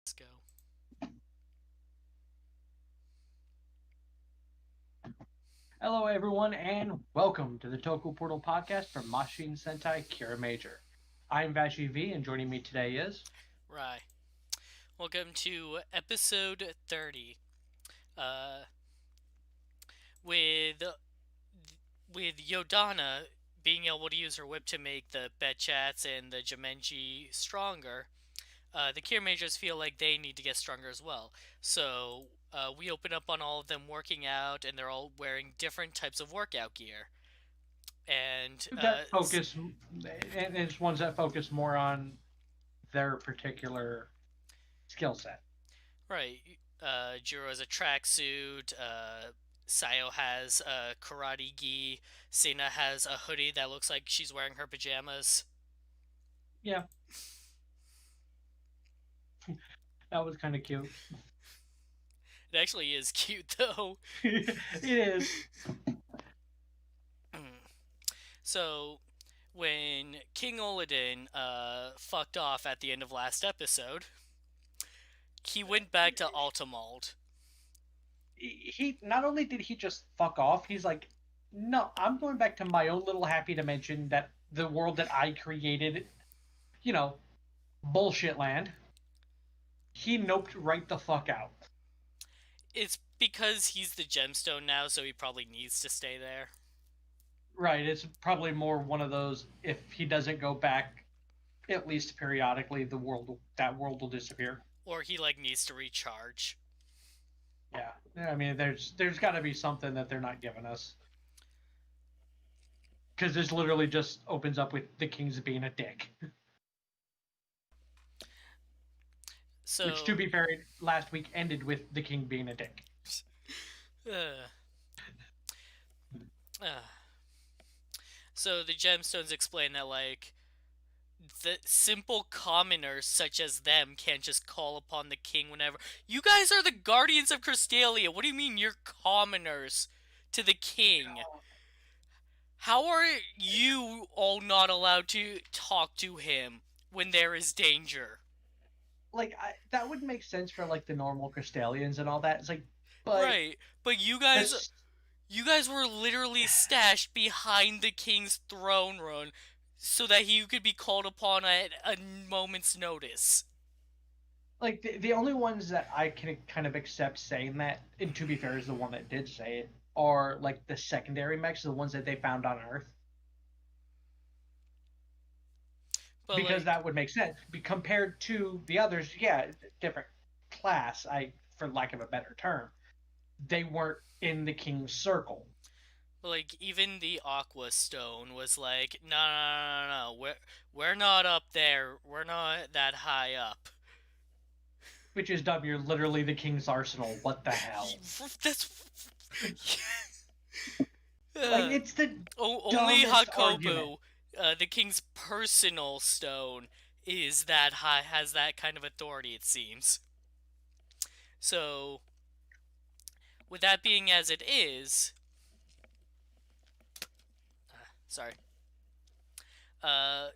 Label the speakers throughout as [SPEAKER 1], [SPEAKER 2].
[SPEAKER 1] Let's go.
[SPEAKER 2] Hello, everyone, and welcome to the Toku Portal podcast from Machine Sentai Kiramager. I'm Vashi V, and joining me today is.
[SPEAKER 1] Right. Welcome to episode 30. Uh, with with Yodana being able to use her whip to make the Betchats and the Jamenji stronger, the Kirmagers feel like they need to get stronger as well. So we open up on all of them working out, and they're all wearing different types of workout gear. And
[SPEAKER 2] That focus, and it's ones that focus more on their particular skill set.
[SPEAKER 1] right, Jiro has a tracksuit. Sayo has a karate gi. Sina has a hoodie that looks like she's wearing her pajamas.
[SPEAKER 2] Yeah, that was kind of cute.
[SPEAKER 1] It actually is cute though.
[SPEAKER 2] It is.
[SPEAKER 1] So when King Oladin fucked off at the end of last episode, he went back to Altamald.
[SPEAKER 2] He not only did he just fuck off, he's like, no, I'm going back to my own little happy dimension, that the world that I created, you know, bullshit land. He noped right the fuck out.
[SPEAKER 1] It's because he's the gemstone now, so he probably needs to stay there.
[SPEAKER 2] Right, it's probably more one of those, if he doesn't go back at least periodically, that world will disappear.
[SPEAKER 1] Or he like needs to recharge.
[SPEAKER 2] Yeah. I mean, there's got to be something that they're not giving us, because this literally just opens up with the kings being a dick. Which, to
[SPEAKER 1] So
[SPEAKER 2] be fair, last week ended with the king being a dick.
[SPEAKER 1] uh, uh, so the gemstones explain that like the simple commoners such as them can't just call upon the king whenever. You guys are the guardians of Crystallia. What do you mean you're commoners to the king? How are you all not allowed to talk to him when there is danger?
[SPEAKER 2] Like, that would make sense for like the normal Crystallians and all that. It's like, but
[SPEAKER 1] Right, but you guys were literally stashed behind the king's throne room so that he could be called upon at a moment's notice.
[SPEAKER 2] like the only ones that I can kind of accept saying that, and to be fair, is the one that did say it, are like the secondary mechs, the ones that they found on Earth,
[SPEAKER 1] But
[SPEAKER 2] because
[SPEAKER 1] like,
[SPEAKER 2] that would make sense. Compared to the others, yeah, different class. For lack of a better term, they weren't in the king's circle,
[SPEAKER 1] even the Aqua Stone was like, no, no, no, no, no, we're not up there. We're not that high up.
[SPEAKER 2] which is dumb. You're literally the king's arsenal. What the hell?
[SPEAKER 1] That's
[SPEAKER 2] Like,
[SPEAKER 1] uh,
[SPEAKER 2] it's the
[SPEAKER 1] only
[SPEAKER 2] dumbest argument.
[SPEAKER 1] Hakobu, the king's personal stone, is that high, has that kind of authority. It seems. So, with that being as it is, sorry, uh,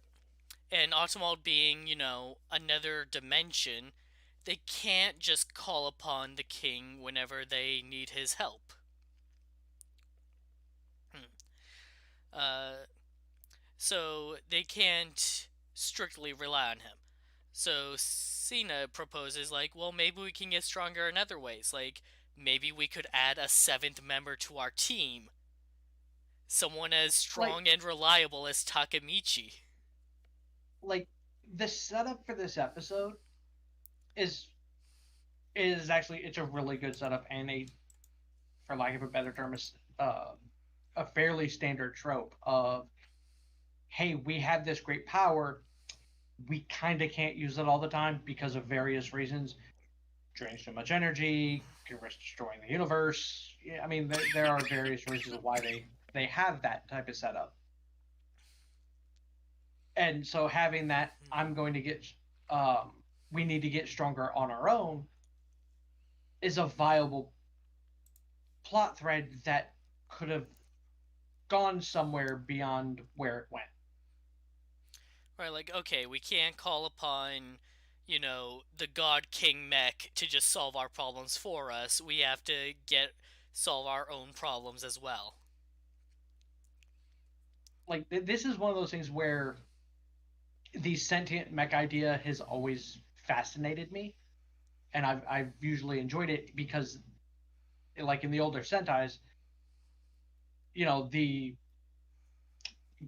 [SPEAKER 1] and Automald being, another dimension, they can't just call upon the king whenever they need his help. Hmm. Uh, so they can't strictly rely on him. So Cena proposes, like, well, maybe we can get stronger in other ways. Like, maybe we could add a seventh member to our team. Someone as
[SPEAKER 2] Like,
[SPEAKER 1] strong and reliable as Takemichi.
[SPEAKER 2] like the setup for this episode is actually, it's a really good setup, and for lack of a better term, is a fairly standard trope of, hey, we have this great power, we kind of can't use it all the time because of various reasons. Drains too much energy, can risk destroying the universe. Yeah, I mean, there are various reasons why they have that type of setup. And so having that, we need to get stronger on our own, is a viable plot thread that could have gone somewhere beyond where it went.
[SPEAKER 1] Right, like, okay, we can't call upon, the God King mech to just solve our problems for us. We have to get solve our own problems as well.
[SPEAKER 2] Like this is one of those things where the sentient mech idea has always fascinated me, and I've usually enjoyed it because, like in the older Sentais, the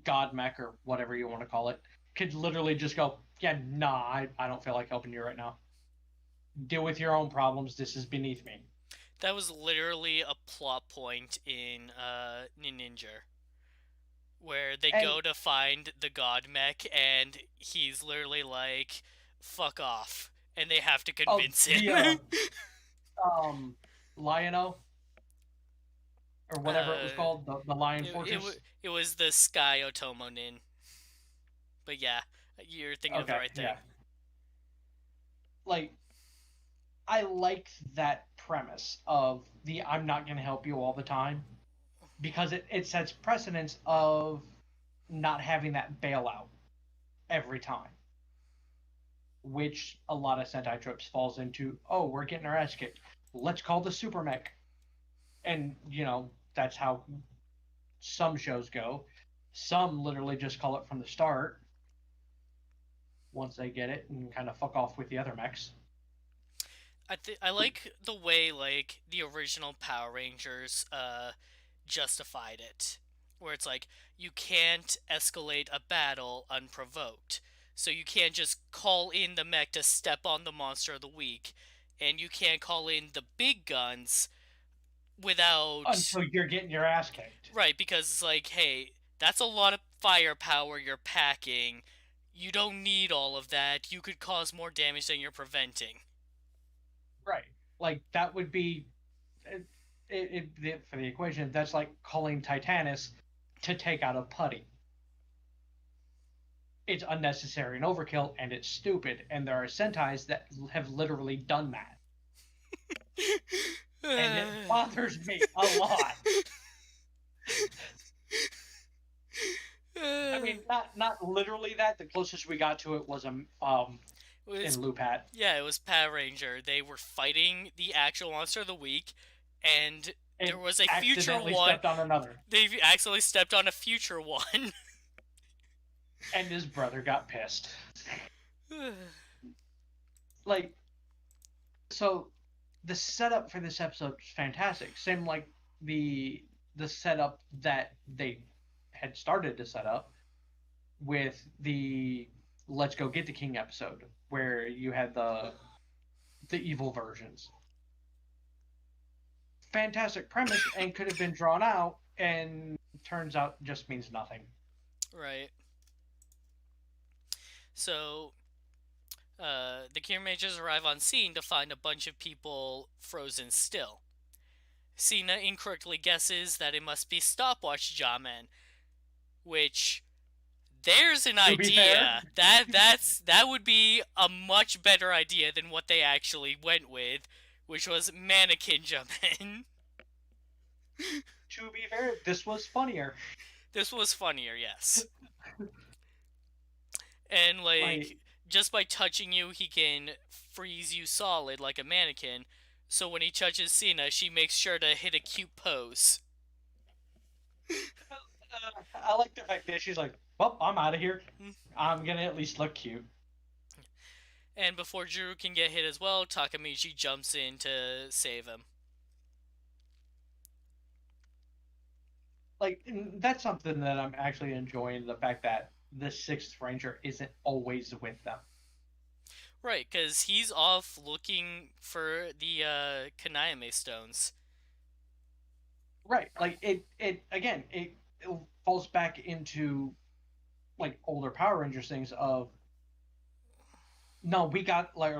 [SPEAKER 2] God mech or whatever you want to call it could literally just go, yeah, nah, I don't feel like helping you right now. Deal with your own problems. This is beneath me.
[SPEAKER 1] That was literally a plot point in Ninja, where they
[SPEAKER 2] And
[SPEAKER 1] go to find the God mech, and he's literally like, "Fuck off," and they have to
[SPEAKER 2] oh,
[SPEAKER 1] convince
[SPEAKER 2] the
[SPEAKER 1] him.
[SPEAKER 2] um Lion-O or whatever it was
[SPEAKER 1] uh,
[SPEAKER 2] called, the Lion
[SPEAKER 1] it, it,
[SPEAKER 2] Fortress.
[SPEAKER 1] it was the Sky Otomonin, but yeah, you're thinking of the
[SPEAKER 2] Okay,
[SPEAKER 1] right thing.
[SPEAKER 2] yeah. Like I like that premise of the I'm not going to help you all the time because it sets precedence of not having that bailout every time, which a lot of Sentai tropes falls into. Oh, we're getting our ass kicked. Let's call the super mech, and that's how some shows go. Some literally just call it from the start once they get it and kind of fuck off with the other mechs.
[SPEAKER 1] I like the way like the original Power Rangers justified it, where it's like you can't escalate a battle unprovoked. So you can't just call in the mech to step on the monster of the week, and you can't call in the big guns without
[SPEAKER 2] Until you're getting your ass kicked.
[SPEAKER 1] right, because it's like, hey, that's a lot of firepower you're packing. You don't need all of that. You could cause more damage than you're preventing.
[SPEAKER 2] Right. Like that would be for the equation. That's like calling Titanus to take out a putty. It's unnecessary and overkill, and it's stupid. And there are Sentais that have literally done that, and it bothers me a lot. I mean, not literally that. The closest we got to it was
[SPEAKER 1] was
[SPEAKER 2] in Lupat,
[SPEAKER 1] Yeah, it was Power Ranger. They were fighting the actual monster of the week, and there
[SPEAKER 2] and
[SPEAKER 1] was a future
[SPEAKER 2] accidentally
[SPEAKER 1] one.
[SPEAKER 2] stepped on another,
[SPEAKER 1] They accidentally stepped on a future one.
[SPEAKER 2] and his brother got pissed. Like, so the setup for this episode is fantastic. Same like the setup that they had started to set up with the Let's Go Get the King episode, where you had the evil versions. Fantastic premise and could have been drawn out, and turns out just means nothing.
[SPEAKER 1] Right. So, the Kiramagers arrive on scene to find a bunch of people frozen still. Cena incorrectly guesses that it must be Stopwatch Jawman, which there's an
[SPEAKER 2] To be fair,
[SPEAKER 1] idea that would be a much better idea than what they actually went with, which was Mannequin Jumpin'.
[SPEAKER 2] this was funnier.
[SPEAKER 1] This was funnier, yes. And like
[SPEAKER 2] Like,
[SPEAKER 1] just by touching you, he can freeze you solid like a mannequin. So when he touches Cena, she makes sure to hit a cute pose.
[SPEAKER 2] I like the fact that she's like, "Well, I'm out of here. I'm gonna at least look cute."
[SPEAKER 1] And before Drew can get hit as well, Takamichi jumps in to save him.
[SPEAKER 2] Like, that's something that I'm actually enjoying, the fact that the sixth ranger isn't always with them.
[SPEAKER 1] Right, because he's off looking for the Kanayame stones.
[SPEAKER 2] Right. Like it again, it falls back into like older Power Rangers things of no, we got like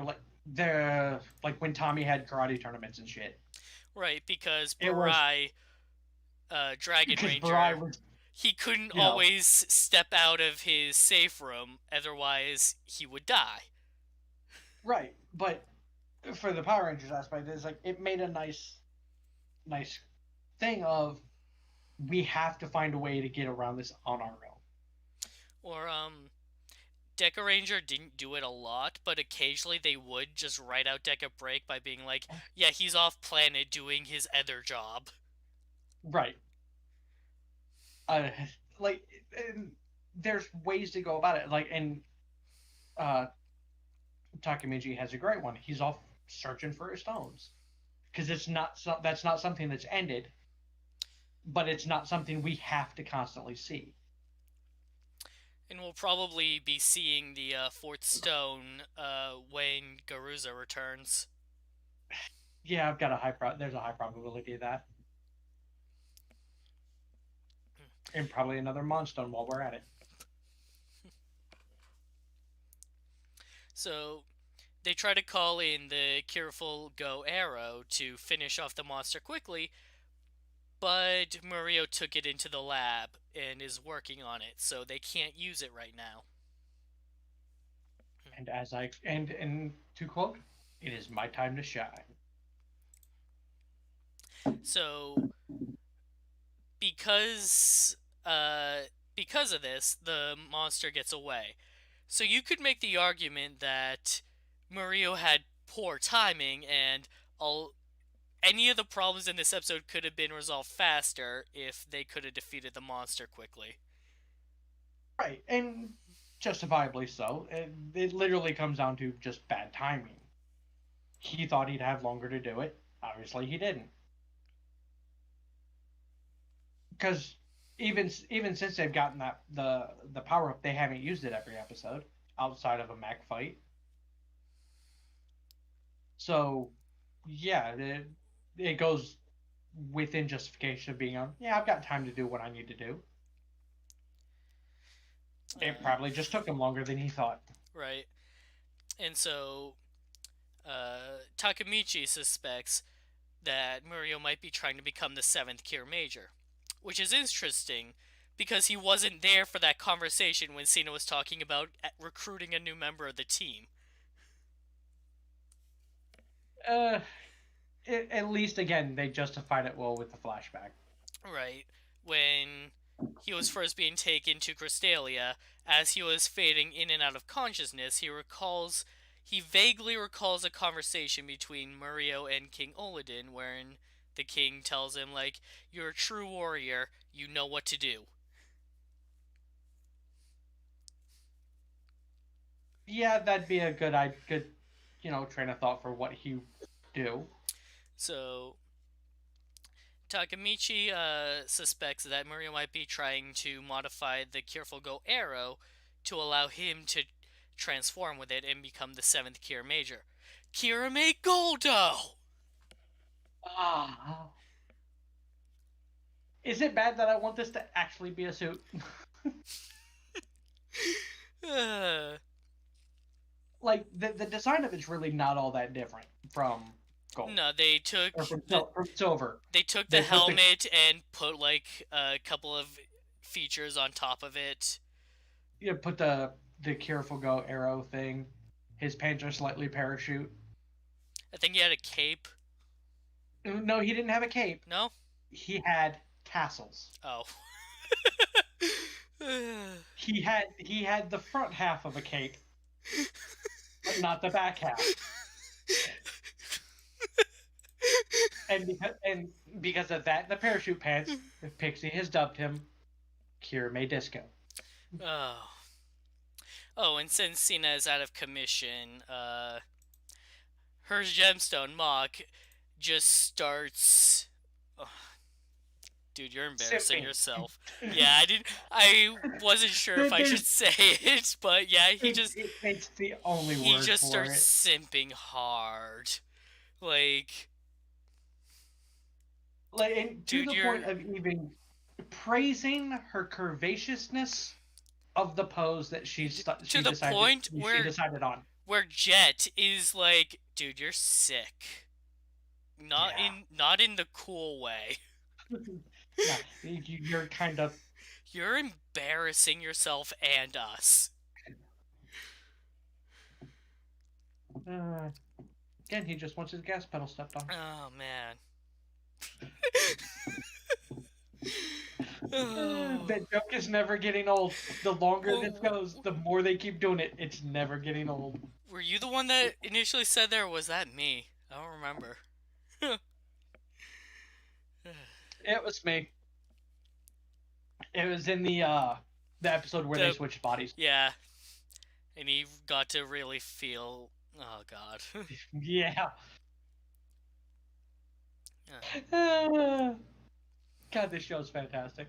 [SPEAKER 2] the like when Tommy had karate tournaments and shit.
[SPEAKER 1] Right, because
[SPEAKER 2] It was
[SPEAKER 1] Barai, Dragon
[SPEAKER 2] because Barai
[SPEAKER 1] Ranger,
[SPEAKER 2] was,
[SPEAKER 1] he couldn't
[SPEAKER 2] you know,
[SPEAKER 1] always step out of his safe room, otherwise he would die.
[SPEAKER 2] right. But for the Power Rangers aspect, it's like it made a nice thing of we have to find a way to get around this on our own.
[SPEAKER 1] Or Ranger didn't do it a lot, but occasionally they would just write out Deca Break by being like, yeah, he's off planet doing his other job.
[SPEAKER 2] Right. Uh, like, and there's ways to go about it. Like, and uh, Takamichi has a great one. He's off searching for his stones because that's not something that's ended, but it's not something we have to constantly see.
[SPEAKER 1] And we'll probably be seeing the fourth stone when Garuza returns.
[SPEAKER 2] Yeah, there's a high probability of that, and probably another Monstone while we're at it.
[SPEAKER 1] So they try to call in the Careful Go arrow to finish off the monster quickly, but Murio took it into the lab and is working on it, so they can't use it right now.
[SPEAKER 2] And and to quote, "It is my time to shine."
[SPEAKER 1] So because uh because of this, the monster gets away. So you could make the argument that Murio had poor timing and all any of the problems in this episode could have been resolved faster if they could have defeated the monster quickly.
[SPEAKER 2] Right, and justifiably so. It literally comes down to just bad timing. He thought he'd have longer to do it. Obviously, he didn't. Because even since they've gotten the power up, they haven't used it every episode outside of a mech fight. So, yeah, it goes within justification of being on. Yeah, I've got time to do what I need to do. It probably just took him longer than he thought.
[SPEAKER 1] Right. And so Takamichi suspects that Murio might be trying to become the seventh Kiramager, which is interesting because he wasn't there for that conversation when Cena was talking about recruiting a new member of the team.
[SPEAKER 2] Uh, at least again, they justified it well with the flashback.
[SPEAKER 1] Right. When he was first being taken to Crystalia, as he was fading in and out of consciousness, he vaguely recalls a conversation between Murio and King Oladin wherein the king tells him, like, you're a true warrior, you know what to do.
[SPEAKER 2] Yeah, that'd be a good, train of thought for what he do.
[SPEAKER 1] So Takamichi suspects that Murio might be trying to modify the Careful Go arrow to allow him to transform with it and become the seventh Kiramager. Kirame Goldo!
[SPEAKER 2] Ah. Is it bad that I want this to actually be a suit? Like the design of it's really not all that different from gold
[SPEAKER 1] No, they took
[SPEAKER 2] or from silver.
[SPEAKER 1] they took the
[SPEAKER 2] They put
[SPEAKER 1] helmet and put like a couple of features on top of it.
[SPEAKER 2] put the careful go arrow thing. His pants are slightly parachute.
[SPEAKER 1] I think he had a cape.
[SPEAKER 2] No, he didn't have a cape.
[SPEAKER 1] No?
[SPEAKER 2] He had tassels.
[SPEAKER 1] Oh.
[SPEAKER 2] He had the front half of a cape, but not the back half. And because of that, the parachute pants, Pixie has dubbed him Kirame Disco.
[SPEAKER 1] Oh. Oh, and since Cena is out of commission, her gemstone Mach just starts. Oh, dude, you're embarrassing
[SPEAKER 2] Sipping.
[SPEAKER 1] yourself. Yeah, I wasn't sure if I should say it, but yeah,
[SPEAKER 2] It's the only word
[SPEAKER 1] he just
[SPEAKER 2] for
[SPEAKER 1] starts
[SPEAKER 2] it.
[SPEAKER 1] simping hard, like
[SPEAKER 2] And to
[SPEAKER 1] dude,
[SPEAKER 2] the point of even praising her curvaceousness of the pose that she
[SPEAKER 1] to the point
[SPEAKER 2] decided on.
[SPEAKER 1] where Jet is like, dude, you're sick. Not in the cool way.
[SPEAKER 2] Yeah, you're kind of.
[SPEAKER 1] You're embarrassing yourself and us.
[SPEAKER 2] Again, he just wants his gas pedal stepped on.
[SPEAKER 1] Oh man. Oh.
[SPEAKER 2] That joke is never getting old. The longer this
[SPEAKER 1] Well,
[SPEAKER 2] goes, the more they keep doing it. It's never getting old.
[SPEAKER 1] were you the one that initially said there, or was that me? I don't remember.
[SPEAKER 2] It was me. It was in the episode where they
[SPEAKER 1] The
[SPEAKER 2] switched bodies.
[SPEAKER 1] yeah, and he got to really feel. Oh God.
[SPEAKER 2] Yeah.
[SPEAKER 1] Yeah.
[SPEAKER 2] God, this show's fantastic.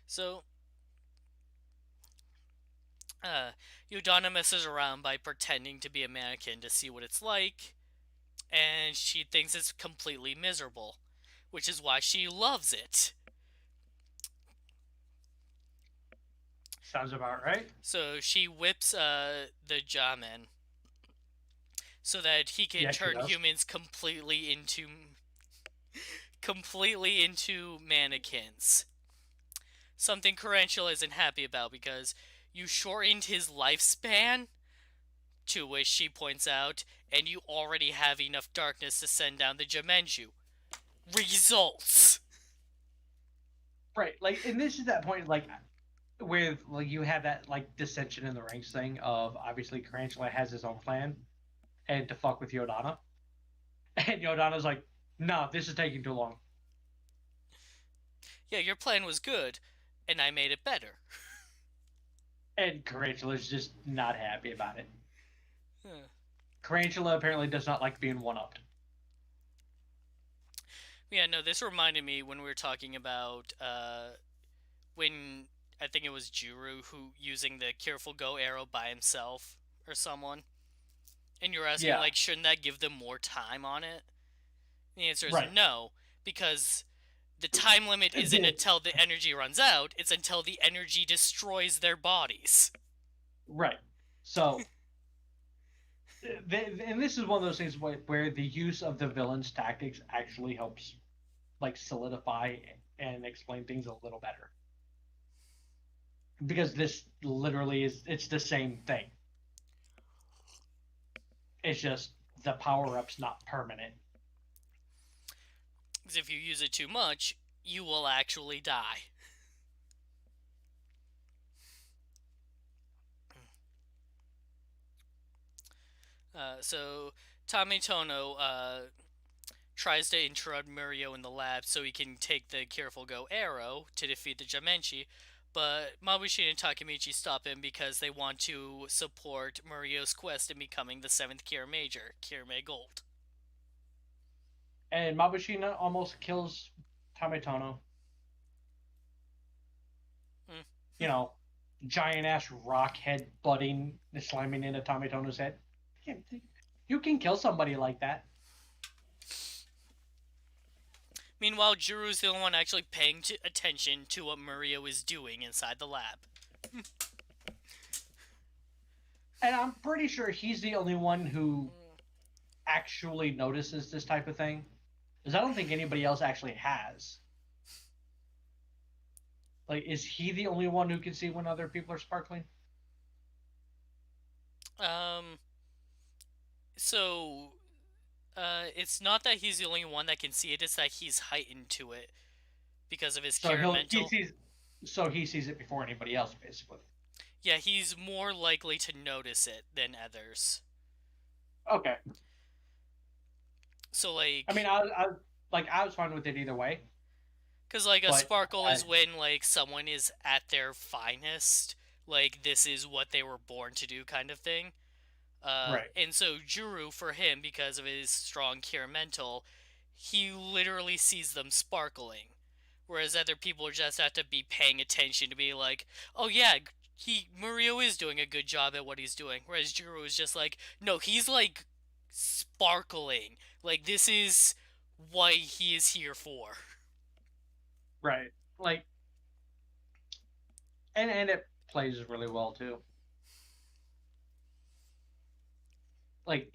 [SPEAKER 1] So, uh, Yodana messes around by pretending to be a mannequin to see what it's like, and she thinks it's completely miserable, which is why she loves it.
[SPEAKER 2] Sounds about right.
[SPEAKER 1] So she whips the Jamin so that he can
[SPEAKER 2] Yes, she
[SPEAKER 1] turn
[SPEAKER 2] does.
[SPEAKER 1] humans completely into mannequins. Something Tarantula isn't happy about because you shortened his lifespan, to which she points out, and you already have enough darkness to send down the Jimenju. Results!
[SPEAKER 2] Right. Like, and this is that point, like, with like you have that like dissension in the ranks thing of obviously Tarantula has his own plan and to fuck with Yodana, and Yodana's like, "No, this is taking too long."
[SPEAKER 1] Yeah, your plan was good, and I made it better.
[SPEAKER 2] And Tarantula's just not happy about it.
[SPEAKER 1] Huh.
[SPEAKER 2] Tarantula apparently does not like being one-upped.
[SPEAKER 1] Yeah, no, this reminded me when we were talking about when I think it was Juru who using the careful go arrow by himself or someone, and you're asking
[SPEAKER 2] Yeah,
[SPEAKER 1] like, shouldn't that give them more time on it? The answer is
[SPEAKER 2] right.
[SPEAKER 1] no, because the time limit isn't until the energy runs out; it's until the energy destroys their bodies.
[SPEAKER 2] Right. So, and this is one of those things where the use of the villain's tactics actually helps, like, solidify and explain things a little better. Because this literally it's the same thing. It's just the power up's not permanent.
[SPEAKER 1] Because if you use it too much, you will actually die. So Tamitono tries to interrupt Murio in the lab so he can take the careful go arrow to defeat the Jamenchi, but Mabushi and Takemichi stop him because they want to support Murio's quest in becoming the seventh Kiramager, Kirame Gold.
[SPEAKER 2] And Mabushina almost kills Tametono. You
[SPEAKER 1] Mm.
[SPEAKER 2] know, giant ass rock head butting, slamming into Tametono's head. You can kill somebody like that.
[SPEAKER 1] Meanwhile, Juru's the only one actually paying attention to what Murio is doing inside the lab.
[SPEAKER 2] And I'm pretty sure he's the only one who actually notices this type of thing. Because I don't think anybody else actually has. Like, is he the only one who can see when other people are sparkling?
[SPEAKER 1] Um, so it's not that he's the only one that can see it; it's that he's heightened to it because of his
[SPEAKER 2] So he
[SPEAKER 1] Kiramental.
[SPEAKER 2] sees he sees it before anybody else, basically.
[SPEAKER 1] Yeah, he's more likely to notice it than others.
[SPEAKER 2] Okay.
[SPEAKER 1] So
[SPEAKER 2] I mean,
[SPEAKER 1] like,
[SPEAKER 2] I was fine with it either way,
[SPEAKER 1] cause like a
[SPEAKER 2] but
[SPEAKER 1] sparkle is when like someone is at their finest, like this is what they were born to do, kind of thing.
[SPEAKER 2] right,
[SPEAKER 1] And so Juru, for him, because of his strong Kiramental, he literally sees them sparkling. Whereas other people just have to be paying attention to be like, oh yeah, Murio is doing a good job at what he's doing. Whereas Juro is just like, no, he's like sparkling. Like this is what he is here for.
[SPEAKER 2] right. Like, and it plays really well too. Like,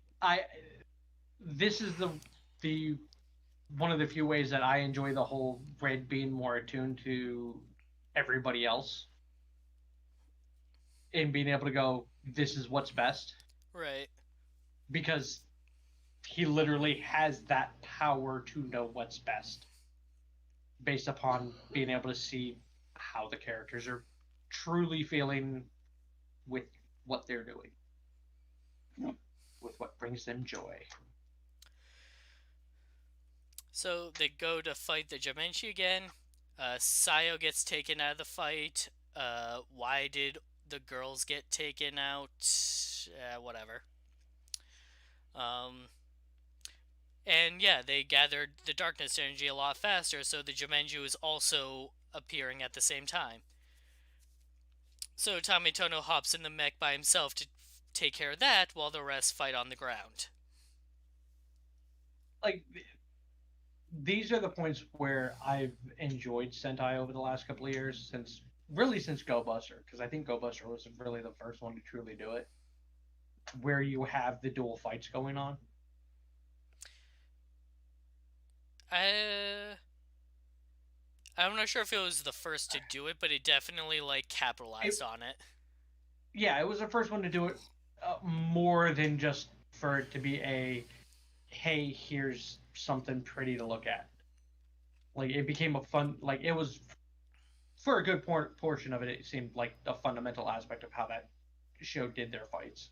[SPEAKER 2] this is the one of the few ways that I enjoy the whole Red being more attuned to everybody else and being able to go, this is what's best.
[SPEAKER 1] Right.
[SPEAKER 2] Because he literally has that power to know what's best based upon being able to see how the characters are truly feeling with what they're doing, with what brings them joy.
[SPEAKER 1] So they go to fight the Jimenshi again. Sayo gets taken out of the fight. Why did the girls get taken out? Whatever. Um, and yeah, they gathered the darkness energy a lot faster, so the Jimenju is also appearing at the same time. So Tomitono hops in the mech by himself to take care of that while the rest fight on the ground.
[SPEAKER 2] Like these are the points where I've enjoyed Sentai over the last couple of years, since Go Buster, because I think Go Buster was really the first one to truly do it, where you have the dual fights going on.
[SPEAKER 1] Uh, I'm not sure if it was the first to do it, but it definitely like
[SPEAKER 2] It,
[SPEAKER 1] capitalized on it.
[SPEAKER 2] yeah, it was the first one to do it more than just for it to be a hey, here's something pretty to look at. Like it became a fun, like it was for a good portion of it. It seemed like a fundamental aspect of how that show did their fights.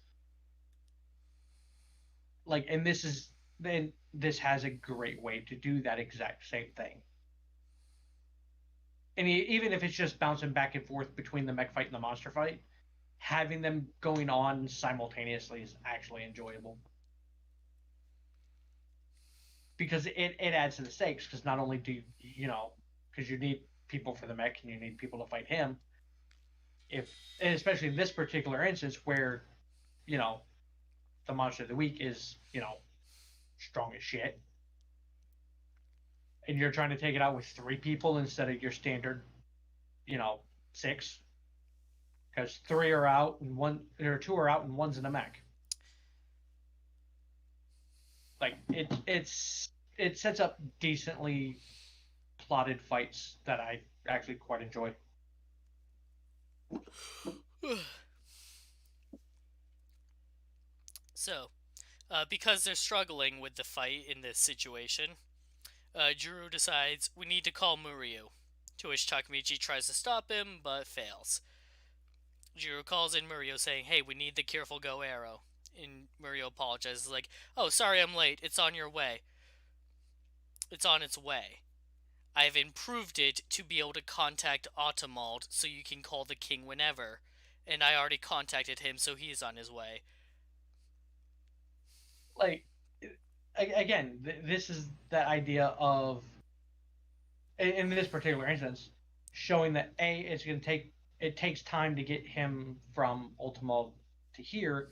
[SPEAKER 2] Like, and this has a great way to do that exact same thing. And even if it's just bouncing back and forth between the mech fight and the monster fight, having them going on simultaneously is actually enjoyable because it adds to the stakes. Because not only do because you need people for the mech and you need people to fight him. If and especially in this particular instance where you know the monster of the week is strong as shit, and you're trying to take it out with 3 people instead of your standard you know 6, because 3 are out and one or 2 are out and one's in a mech. Like it sets up decently plotted fights that I actually quite enjoy.
[SPEAKER 1] So, because they're struggling with the fight in this situation, Juru decides we need to call Muryu. To which Takamichi tries to stop him, but fails. Jiro calls in Murio saying, hey, we need the Careful Go arrow. And Murio apologizes, like, oh, sorry I'm late. It's on your way. It's on its way. I've improved it to be able to contact Automald so you can call the king whenever. And I already contacted him, so he is on his way.
[SPEAKER 2] Like again, this is that idea of in this particular instance showing that it's going to take it takes time to get him from Ultimo to here.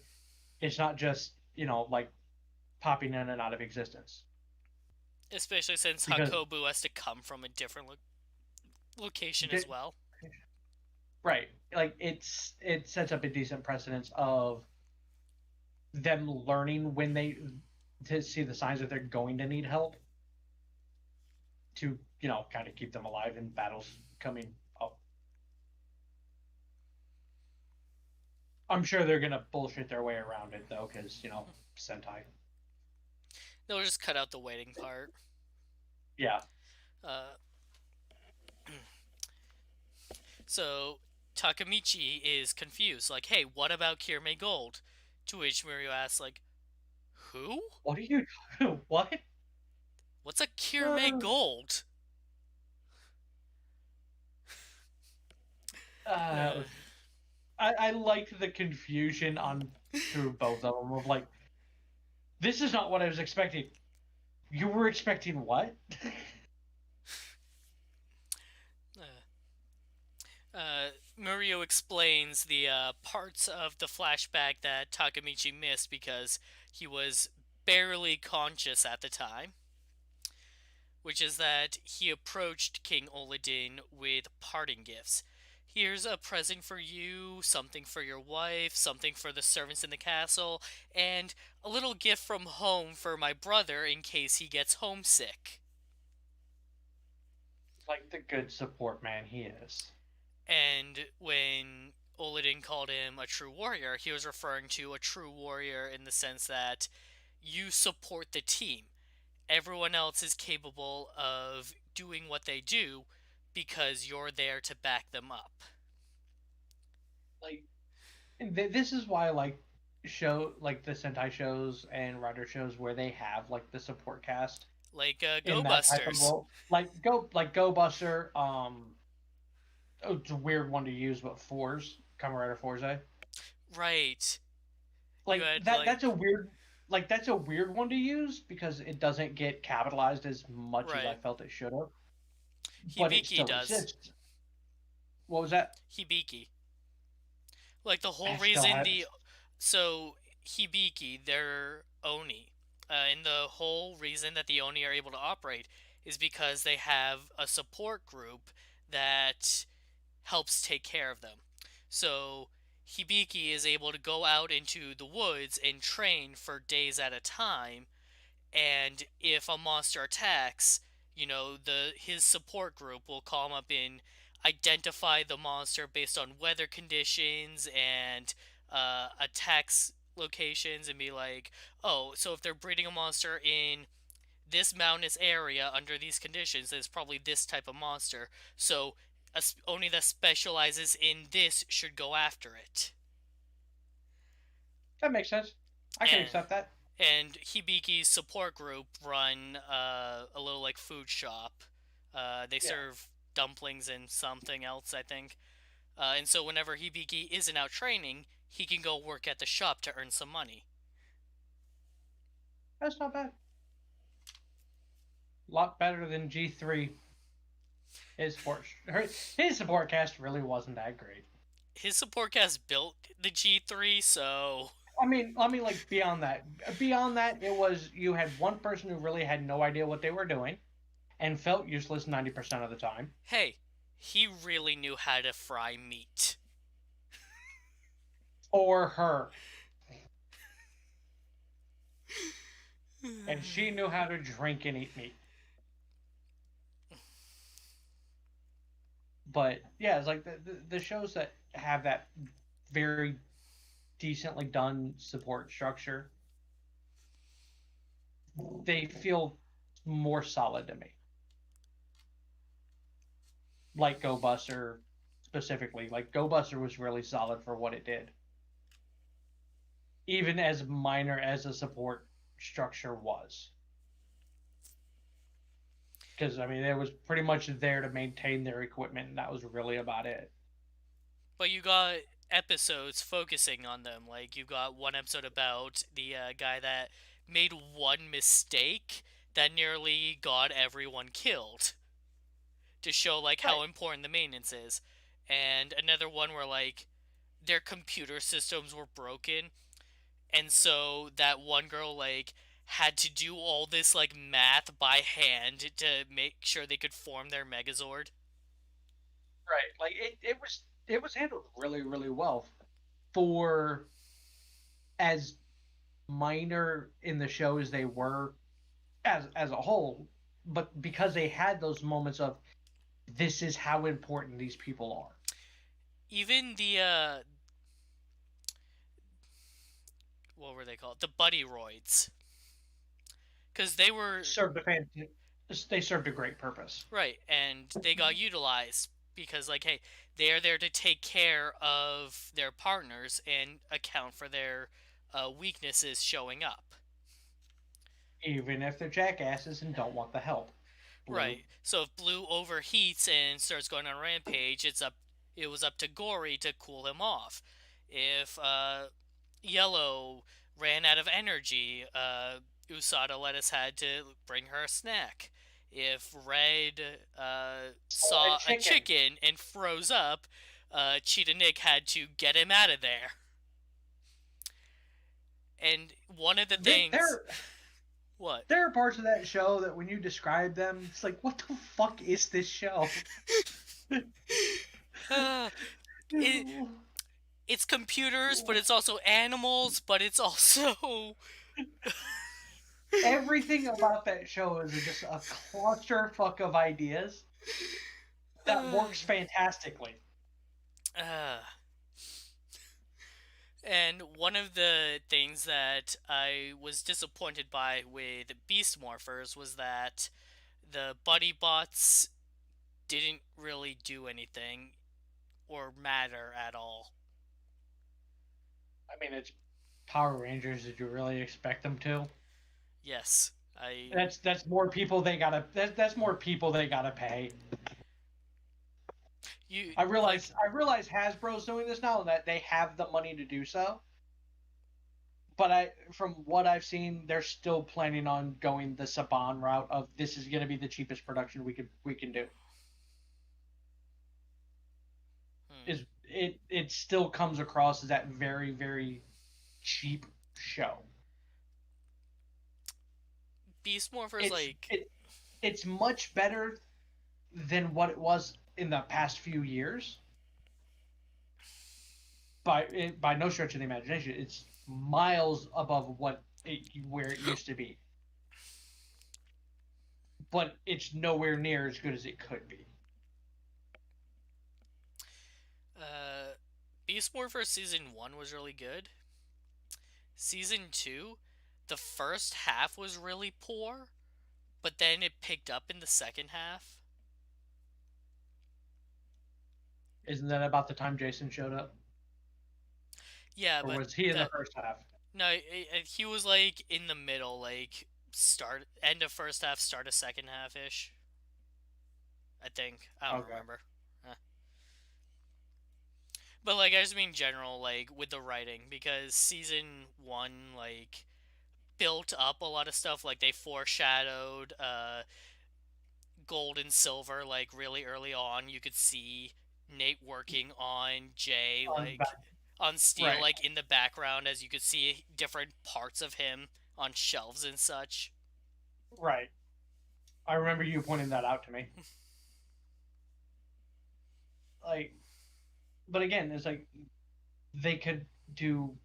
[SPEAKER 2] It's not just like popping in and out of existence
[SPEAKER 1] Especially since
[SPEAKER 2] because
[SPEAKER 1] Hakobu has to come from a different location as well.
[SPEAKER 2] right, like it sets up a decent precedence of them learning when they to see the signs that they're going to need help to kind of keep them alive in battles coming up. I'm sure they're gonna bullshit their way around it though, because Sentai.
[SPEAKER 1] They'll just cut out the waiting part.
[SPEAKER 2] Yeah,
[SPEAKER 1] Uh, so Takamichi is confused, like, hey, what about Kirame Gold? To which Murio asks, like, who?
[SPEAKER 2] what are you? What?
[SPEAKER 1] What's a Kirame Gold?
[SPEAKER 2] Uh,
[SPEAKER 1] Uh,
[SPEAKER 2] I like the confusion on through both of them of like, this is not what I was expecting. You were expecting what?
[SPEAKER 1] Murio explains the parts of the flashback that Takamichi missed because he was barely conscious at the time, which is that he approached King Oladin with parting gifts. Here's a present for you, something for your wife, something for the servants in the castle, and a little gift from home for my brother in case he gets homesick.
[SPEAKER 2] Like the good support man he is.
[SPEAKER 1] And when Oladin called him a true warrior, he was referring to a true warrior in the sense that you support the team. Everyone else is capable of doing what they do because you're there to back them up.
[SPEAKER 2] Like, this is why like the Sentai shows and writer shows where they have like the support cast
[SPEAKER 1] Like
[SPEAKER 2] in
[SPEAKER 1] Go
[SPEAKER 2] that type of
[SPEAKER 1] Busters.
[SPEAKER 2] role. Go Buster. Oh, it's a weird one to use, but Fours, Kamen Rider Forze.
[SPEAKER 1] Right. You
[SPEAKER 2] Like
[SPEAKER 1] had
[SPEAKER 2] that.
[SPEAKER 1] like
[SPEAKER 2] That's a weird one to use because it doesn't get capitalized as much as I
[SPEAKER 1] right.
[SPEAKER 2] felt it should have. But it
[SPEAKER 1] Hibiki
[SPEAKER 2] still
[SPEAKER 1] does.
[SPEAKER 2] exists. What was that?
[SPEAKER 1] Hibiki. Like the whole
[SPEAKER 2] I still
[SPEAKER 1] reason
[SPEAKER 2] have.
[SPEAKER 1] the so Hibiki, they're Oni, and the whole reason that the Oni are able to operate is because they have a support group that helps take care of them. So Hibiki is able to go out into the woods and train for days at a time, and if a monster attacks, the his support group will call him up and identify the monster based on weather conditions and attacks locations and be like, oh, so if they're breeding a monster in this mountainous area under these conditions, then it's probably this type of monster. So only that specializes in this should go after it.
[SPEAKER 2] That makes sense. I can
[SPEAKER 1] And
[SPEAKER 2] accept that.
[SPEAKER 1] Hibiki's support group run a little like food shop. They
[SPEAKER 2] Yeah,
[SPEAKER 1] serve dumplings and something else, I think. And so whenever Hibiki isn't out training, he can go work at the shop to earn some money.
[SPEAKER 2] that's not bad. A lot better than G3. His support cast really wasn't that great.
[SPEAKER 1] His support cast built the G3, so
[SPEAKER 2] Like beyond that, it was you had one person who really had no idea what they were doing and felt useless 90% of the time,
[SPEAKER 1] hey, he really knew how to fry meat.
[SPEAKER 2] or her, and she knew how to drink and eat meat. But yeah, it's like the shows that have that very decently done support structure, they feel more solid to me. Like Go Buster specifically, like Go Buster was really solid for what it did, even as minor as the support structure was. Because it was pretty much there to maintain their equipment, and that was really about it.
[SPEAKER 1] But you got episodes focusing on them. Like you got one episode about the guy that made one mistake that nearly got everyone killed to show like how
[SPEAKER 2] Right.
[SPEAKER 1] important the maintenance is. And another one where like their computer systems were broken, and so that one girl like had to do all this like math by hand to make sure they could form their Megazord.
[SPEAKER 2] Right. Like it was handled really, really well for as minor in the show as they were as a whole, but because they had those moments of this is how important these people are.
[SPEAKER 1] Even the what were they called? The Buddy Roids, because they were
[SPEAKER 2] Served a fan they served a great purpose.
[SPEAKER 1] right, and they got utilized because like, hey, they are there to take care of their partners and account for their weaknesses showing up.
[SPEAKER 2] Even if they're jackasses and don't want the help. Blue.
[SPEAKER 1] Right. So if Blue overheats and starts going on a rampage, it was up to Gory to cool him off. If Yellow ran out of energy, Usada Lettuce had to bring her a snack. If Red
[SPEAKER 2] Or a
[SPEAKER 1] saw a
[SPEAKER 2] chicken.
[SPEAKER 1] chicken and froze up, Cheetah Nick had to get him out of there. And one of the things,
[SPEAKER 2] There
[SPEAKER 1] what?
[SPEAKER 2] there are parts of that show that when you describe them, it's like, what the fuck is this show?
[SPEAKER 1] Uh, it, it's computers, but it's also animals, but it's also
[SPEAKER 2] Everything about that show is just a clusterfuck of ideas that
[SPEAKER 1] uh,
[SPEAKER 2] works fantastically.
[SPEAKER 1] and And one of the things that I was disappointed by with Beast Morphers was that the buddy bots didn't really do anything or matter at all.
[SPEAKER 2] I mean, it's Power Rangers. Did you really expect them to?
[SPEAKER 1] Yes, I
[SPEAKER 2] That's more people they gotta. That's more people they gotta pay.
[SPEAKER 1] you
[SPEAKER 2] I
[SPEAKER 1] like
[SPEAKER 2] realize. I realize Hasbro's doing this now, and that they have the money to do so. But from what I've seen, they're still planning on going the Saban route of this is going to be the cheapest production we can do.
[SPEAKER 1] hmm,
[SPEAKER 2] Is it still comes across as that very cheap show.
[SPEAKER 1] Beast Morphers
[SPEAKER 2] It's
[SPEAKER 1] like
[SPEAKER 2] it it's much better than what it was in the past few years. By no stretch of the imagination, it's miles above where it used to be. But it's nowhere near as good as it could be.
[SPEAKER 1] uh Beast Morphers season 1 was really good. Season 2, the first half was really poor, but then it picked up in the second half.
[SPEAKER 2] Isn't that about the time Jason showed up?
[SPEAKER 1] Yeah,
[SPEAKER 2] Or
[SPEAKER 1] but
[SPEAKER 2] was he in the
[SPEAKER 1] that
[SPEAKER 2] first half?
[SPEAKER 1] no, he was like in the middle, like start end of first half, start of second half ish. I think I don't
[SPEAKER 2] Okay.
[SPEAKER 1] remember. Eh. But like I just mean general, like with the writing, because season 1 like built up a lot of stuff. Like they foreshadowed gold and silver like really early on. You could see Nate working on Jay
[SPEAKER 2] On the back.
[SPEAKER 1] like on steel
[SPEAKER 2] Right.
[SPEAKER 1] like in the background as you could see different parts of him on shelves and such.
[SPEAKER 2] Right. I remember you pointing that out to me. Like, but again, it's like they could do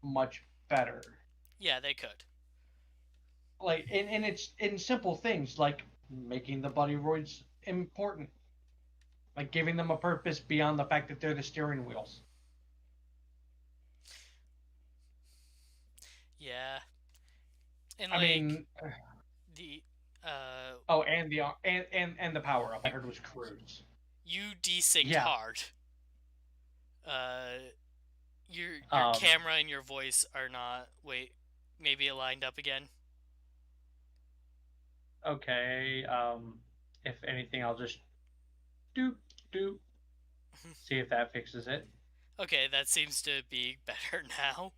[SPEAKER 2] much better.
[SPEAKER 1] Yeah, they could.
[SPEAKER 2] Like, and it's in simple things like making the buddy roids important, like giving them a purpose beyond the fact that they're the steering wheels.
[SPEAKER 1] Yeah. And
[SPEAKER 2] I
[SPEAKER 1] like
[SPEAKER 2] mean,
[SPEAKER 1] the uh
[SPEAKER 2] oh, and the power up I heard was cruise.
[SPEAKER 1] you desynced
[SPEAKER 2] Yeah.
[SPEAKER 1] hard. Uh your
[SPEAKER 2] Um.
[SPEAKER 1] camera and your voice are not wait, maybe it lined up again.
[SPEAKER 2] Okay. If anything, I'll just do do see if that fixes it.
[SPEAKER 1] Okay, that seems to be better now.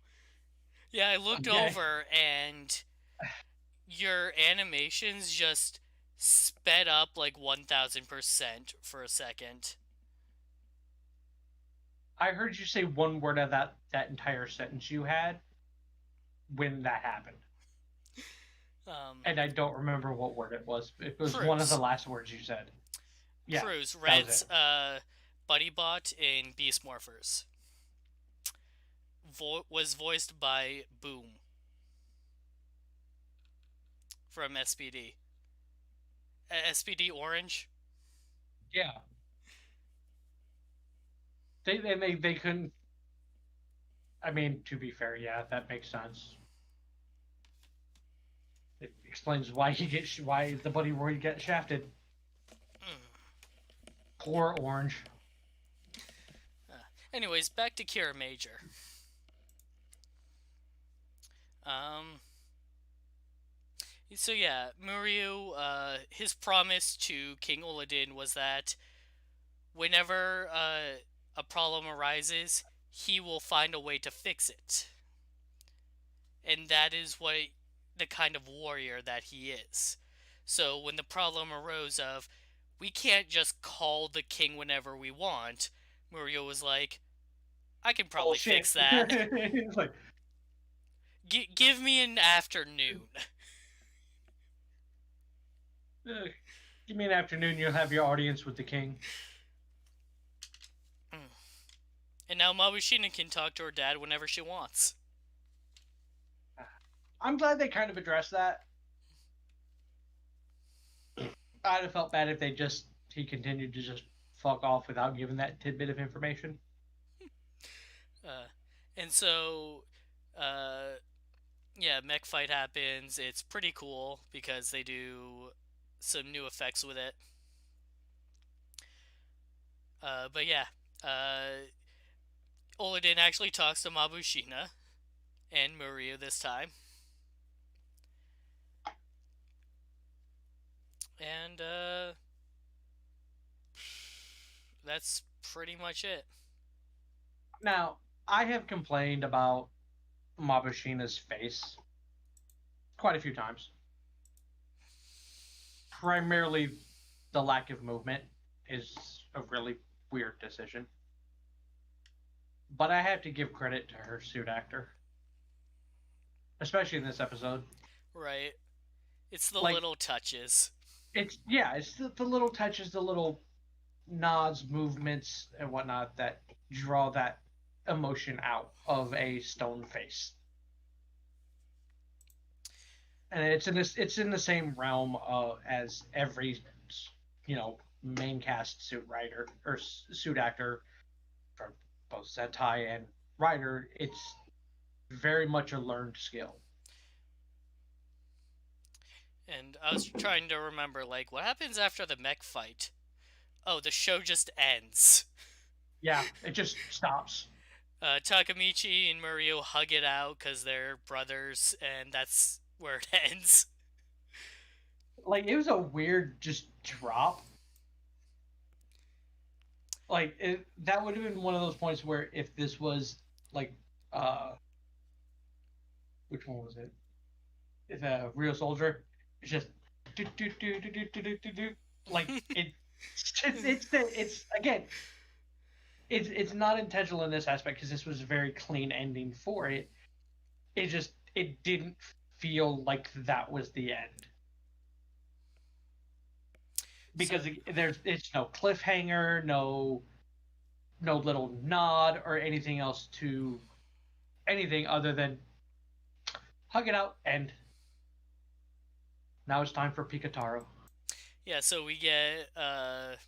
[SPEAKER 1] Yeah, I looked
[SPEAKER 2] Okay.
[SPEAKER 1] over and your animations just sped up like 1000% for a second.
[SPEAKER 2] I heard you say one word of that entire sentence you had when that happened,
[SPEAKER 1] Um,
[SPEAKER 2] and I don't remember what word it was. It was one of the
[SPEAKER 1] Cruz.
[SPEAKER 2] last words you said. Yeah,
[SPEAKER 1] Cruz,
[SPEAKER 2] that was
[SPEAKER 1] Red's
[SPEAKER 2] it.
[SPEAKER 1] buddy bot in Beast Morphers. Was voiced by Boom from SPD. SPD Orange?
[SPEAKER 2] Yeah, they couldn't. I mean, to be fair, yeah, that makes sense. It explains why the buddy Roy get shafted.
[SPEAKER 1] Mm.
[SPEAKER 2] Poor Orange.
[SPEAKER 1] Anyways, back to Kiramager. Um, so yeah, Muriel, his promise to King Uladin was that whenever a problem arises, he will find a way to fix it. And that is what the kind of warrior that he is. So when the problem arose of we can't just call the king whenever we want, Muriel was like, I can
[SPEAKER 2] Oh
[SPEAKER 1] probably
[SPEAKER 2] shit!
[SPEAKER 1] fix that.
[SPEAKER 2] It's like,
[SPEAKER 1] Give me an afternoon.
[SPEAKER 2] give me an afternoon. You'll have your audience with the king.
[SPEAKER 1] And now Mabushina can talk to her dad whenever she wants.
[SPEAKER 2] I'm glad they kind of addressed that. I'd have felt bad if he continued to just fuck off without giving that tidbit of information.
[SPEAKER 1] Uh, And so, uh, yeah, mech fight happens. It's pretty cool because they do some new effects with it. But yeah, uh, Olodin actually talks to Mabushina and Muriel this time, and that's pretty much it.
[SPEAKER 2] Now, I have complained about Mabushina's face quite a few times. Primarily, the lack of movement is a really weird decision. But I have to give credit to her suit actor, especially in this episode.
[SPEAKER 1] Right? It's the
[SPEAKER 2] Like,
[SPEAKER 1] little touches.
[SPEAKER 2] it's, yeah, it's the little touches, the little nods, movements, and whatnot that draw that emotion out of a stone face. And it's in the same realm as every main cast suit writer or suit actor from both Sentai and writer. It's very much a learned skill.
[SPEAKER 1] And I was trying to remember, like, what happens after the mech fight? Oh, the show just ends.
[SPEAKER 2] Yeah, it just stops.
[SPEAKER 1] Takamichi and Muriel hug it out because they're brothers, and that's where it ends.
[SPEAKER 2] Like it was a weird just drop. That would have been one of those points where if this was like uh which one was it? If a real soldier, it's just do do do do do do do do like it's again it's not intentional in this aspect because this was a very clean ending for it. It didn't feel like that was the end
[SPEAKER 1] So,
[SPEAKER 2] because it's no cliffhanger, no little nod or anything else to anything other than hug it out and now it's time for Pikataro.
[SPEAKER 1] yeah, so we get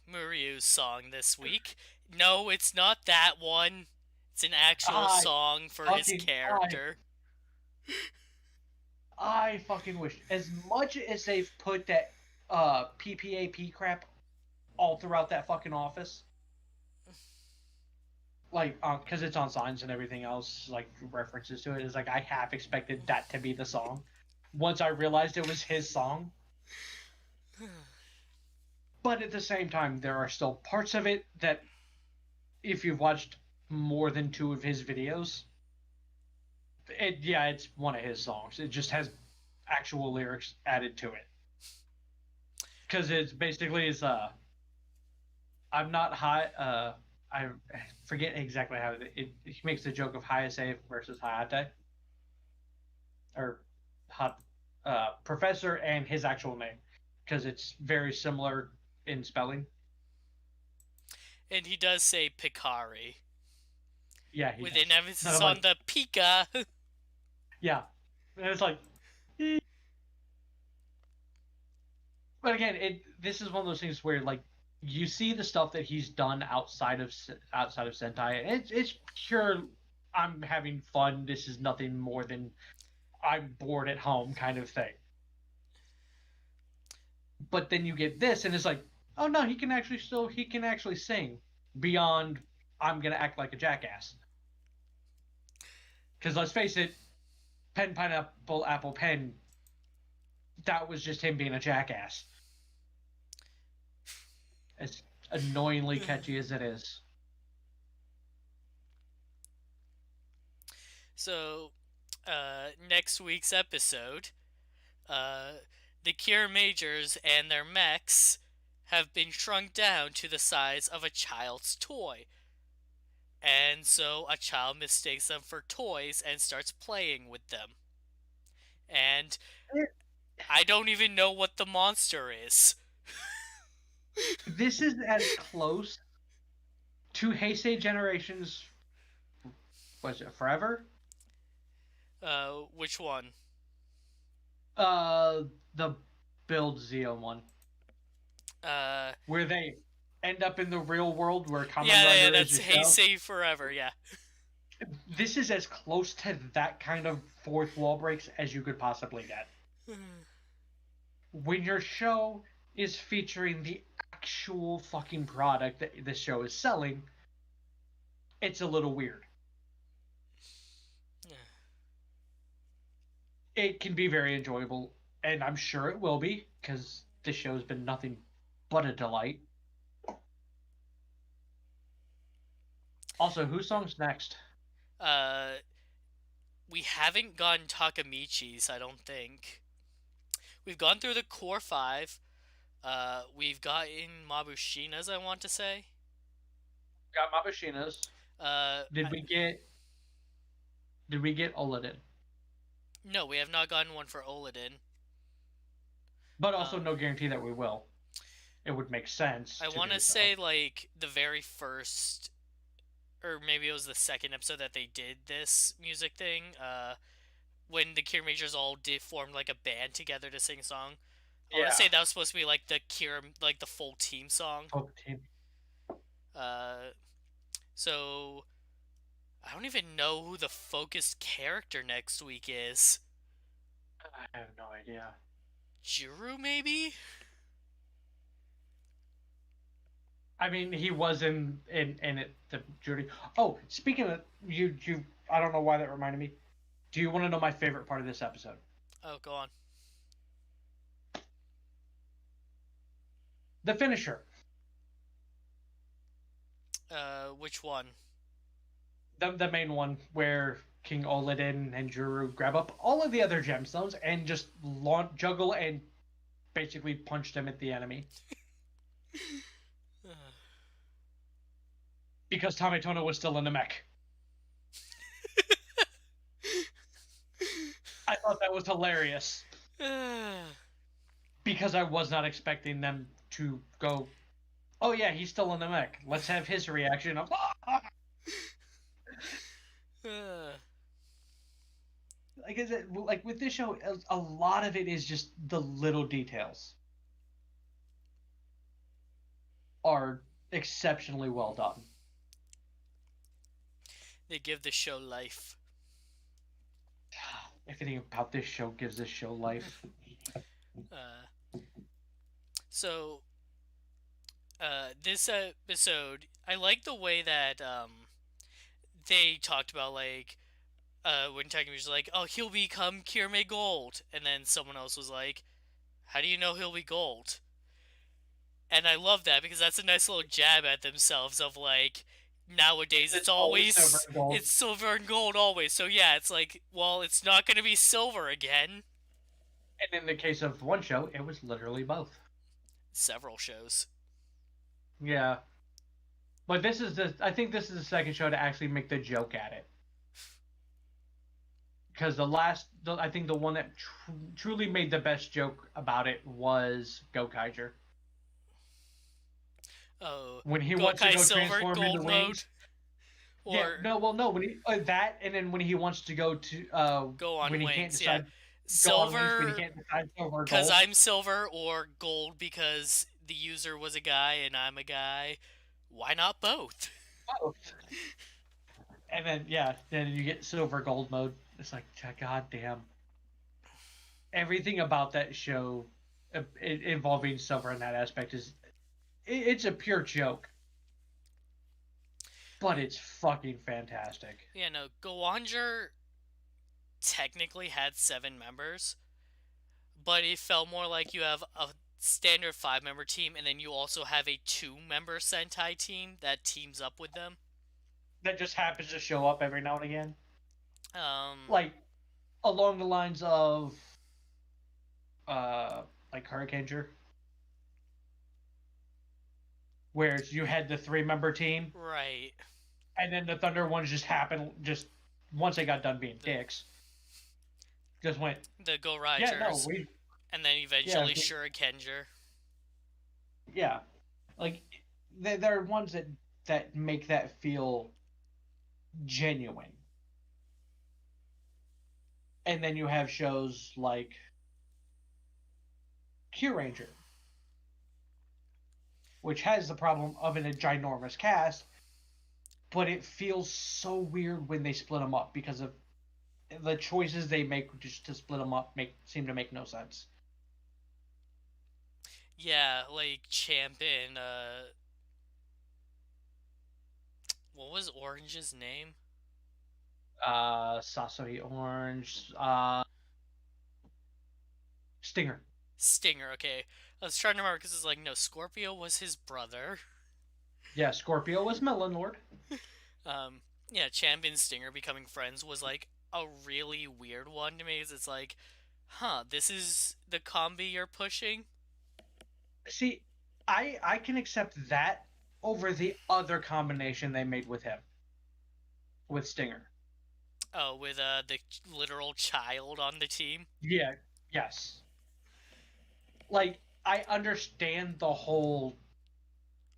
[SPEAKER 1] Muriel's song this week. No, it's not that one. It's an actual
[SPEAKER 2] I
[SPEAKER 1] song for his
[SPEAKER 2] fucking
[SPEAKER 1] character.
[SPEAKER 2] I fucking wish as much as they've put that PPAP crap all throughout that fucking office, like because it's on signs and everything else, like references to it. Is like I half expected that to be the song. Once I realized it was his song, but at the same time, there are still parts of it that, if you've watched more than two of his videos, it's one of his songs. It just has actual lyrics added to it because it's basically is I'm not high. I forget exactly how he makes the joke of Hayase versus Hayate, or hot professor and his actual name, because it's very similar in spelling.
[SPEAKER 1] And he does say Picari,
[SPEAKER 2] Yeah, he
[SPEAKER 1] with an
[SPEAKER 2] does. And
[SPEAKER 1] emphasis
[SPEAKER 2] I'm
[SPEAKER 1] on
[SPEAKER 2] like,
[SPEAKER 1] the Pika.
[SPEAKER 2] yeah, and it's like, eh. But again, this is one of those things where like you see the stuff that he's done outside of Sentai, and it's pure. I'm having fun. This is nothing more than I'm bored at home kind of thing. But then you get this, and it's like, oh no, he can actually sing beyond. I'm gonna act like a jackass. Because let's face it, pen pineapple apple pen. That was just him being a jackass. As annoyingly catchy as it is.
[SPEAKER 1] So, next week's episode, uh, the Kiramagers and their mechs have been shrunk down to the size of a child's toy. And so a child mistakes them for toys and starts playing with them. And I don't even know what the monster is.
[SPEAKER 2] This is as close to Heisei Generations. Was it Forever?
[SPEAKER 1] Which one?
[SPEAKER 2] The Build Zeo one,
[SPEAKER 1] Uh,
[SPEAKER 2] where they end up in the real world where Kamen
[SPEAKER 1] yeah,
[SPEAKER 2] Rider is
[SPEAKER 1] that's
[SPEAKER 2] a show.
[SPEAKER 1] Heisei Forever, yeah.
[SPEAKER 2] This is as close to that kind of fourth wall breaks as you could possibly get. When your show is featuring the actual fucking product that the show is selling, it's a little weird. It can be very enjoyable, and I'm sure it will be, because this show's been nothing but a delight. Also, whose song's next?
[SPEAKER 1] Uh, we haven't gotten Takamichi's, I don't think. We've gone through the core five. We've gotten Mabushina's, I want to say.
[SPEAKER 2] Got Mabashina's.
[SPEAKER 1] Uh,
[SPEAKER 2] Did
[SPEAKER 1] I,
[SPEAKER 2] we get did we get Oladin?
[SPEAKER 1] no, we have not gotten one for Oladin.
[SPEAKER 2] But also
[SPEAKER 1] Um,
[SPEAKER 2] no guarantee that we will. It would make sense
[SPEAKER 1] I
[SPEAKER 2] to
[SPEAKER 1] want
[SPEAKER 2] do
[SPEAKER 1] to
[SPEAKER 2] so.
[SPEAKER 1] say like the very first, or maybe it was the second episode that they did this music thing. When the Kiramagers all did form like a band together to sing a song. I want to
[SPEAKER 2] Yeah.
[SPEAKER 1] say that was supposed to be like the like the full team song.
[SPEAKER 2] Folk team.
[SPEAKER 1] Uh, so I don't even know who the focused character next week is.
[SPEAKER 2] I have no idea.
[SPEAKER 1] Juru, maybe?
[SPEAKER 2] I mean, he was in it. The Judy. Oh, speaking of you, I don't know why that reminded me. Do you want to know my favorite part of this episode?
[SPEAKER 1] Oh, go on.
[SPEAKER 2] The finisher.
[SPEAKER 1] Which one?
[SPEAKER 2] The main one where King Oladin and Juru grab up all of the other gemstones and just juggle and basically punch them at the enemy. Because Tametono was still in the mech. I thought that was hilarious. Because I was not expecting them to go, oh yeah, he's still in the mech. Let's have his reaction of, like is it like with this show, a lot of it is just the little details are exceptionally well done.
[SPEAKER 1] They give the show life.
[SPEAKER 2] Everything about this show gives this show life.
[SPEAKER 1] So, this episode, I like the way that they talked about like when Takumi was like, "Oh, he'll become Kirame Gold," and then someone else was like, "How do you know he'll be gold?" And I love that because that's a nice little jab at themselves of like nowadays
[SPEAKER 2] It's always silver and gold.
[SPEAKER 1] it's silver and gold always. So yeah, it's like, well, it's not going to be silver again.
[SPEAKER 2] And in the case of one show, it was literally both.
[SPEAKER 1] Several shows.
[SPEAKER 2] Yeah. But I think this is the second show to actually make the joke at it. Because I think the one that truly made the best joke about it was Gokaiger.
[SPEAKER 1] Oh,
[SPEAKER 2] When he wants to
[SPEAKER 1] Gokai
[SPEAKER 2] go
[SPEAKER 1] Silver
[SPEAKER 2] transform into
[SPEAKER 1] Gold mode
[SPEAKER 2] wings. Yeah,
[SPEAKER 1] or
[SPEAKER 2] no, well, no, when he that, and then when he wants to go to
[SPEAKER 1] go on
[SPEAKER 2] when he can't
[SPEAKER 1] wings. Yeah,
[SPEAKER 2] decide go on wings, when he
[SPEAKER 1] silver
[SPEAKER 2] can't decide silver or
[SPEAKER 1] because
[SPEAKER 2] gold.
[SPEAKER 1] I'm silver, or gold because the user was a guy and I'm a guy. Why not both?
[SPEAKER 2] Oh. And then yeah, then you get silver gold mode. It's like, god damn. Everything about that show involving silver in that aspect is it's a pure joke, but it's fucking fantastic.
[SPEAKER 1] Yeah, no, Gowanger technically had 7 members, but it felt more like you have a standard 5 member team and then you also have a 2 member Sentai team that teams up with them.
[SPEAKER 2] That just happens to show up every now and again,
[SPEAKER 1] Um,
[SPEAKER 2] like along the lines of like Hurricaneger, where you had the 3-member team,
[SPEAKER 1] right.
[SPEAKER 2] and then the Thunder ones just happened just once they got done being dicks, just went,
[SPEAKER 1] The Go
[SPEAKER 2] yeah, no,
[SPEAKER 1] Riders,
[SPEAKER 2] we,
[SPEAKER 1] and then
[SPEAKER 2] yeah,
[SPEAKER 1] eventually Shurikenger.
[SPEAKER 2] yeah, like there are ones that make that feel genuine, and then you have shows like Kiramager, which has the problem of a ginormous cast, but it feels so weird when they split them up because of the choices they make just to split them up make seem to make no sense.
[SPEAKER 1] Yeah, like Champ and what was Orange's name?
[SPEAKER 2] Sasori Orange, Stinger.
[SPEAKER 1] Stinger. Okay, I was trying to remember because it's like no, Scorpio was his brother.
[SPEAKER 2] Yeah, Scorpio was Melon Lord.
[SPEAKER 1] Um, yeah, Champ and Stinger becoming friends was like a really weird one to me. Because it's like, huh, this is the combi you're pushing.
[SPEAKER 2] See, I can accept that over the other combination they made with him, with Stinger.
[SPEAKER 1] Oh, with the literal child on the team.
[SPEAKER 2] Yeah, yes. Like I understand the whole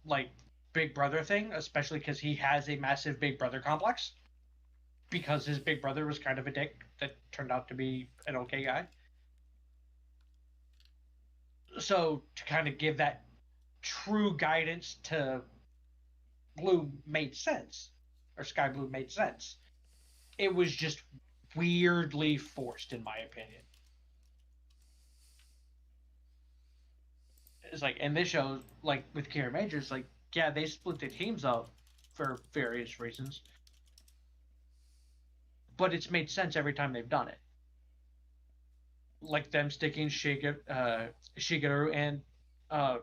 [SPEAKER 2] like big brother thing, especially because he has a massive big brother complex because his big brother was kind of a dick that turned out to be an okay guy. So to kind of give that true guidance to Blue made sense, or Sky Blue made sense. It was just weirdly forced, in my opinion. It's like, and this show, like with Kiramager, it's like, yeah, they split the teams up for various reasons, but it's made sense every time they've done it. Like them sticking Shigeru and uh,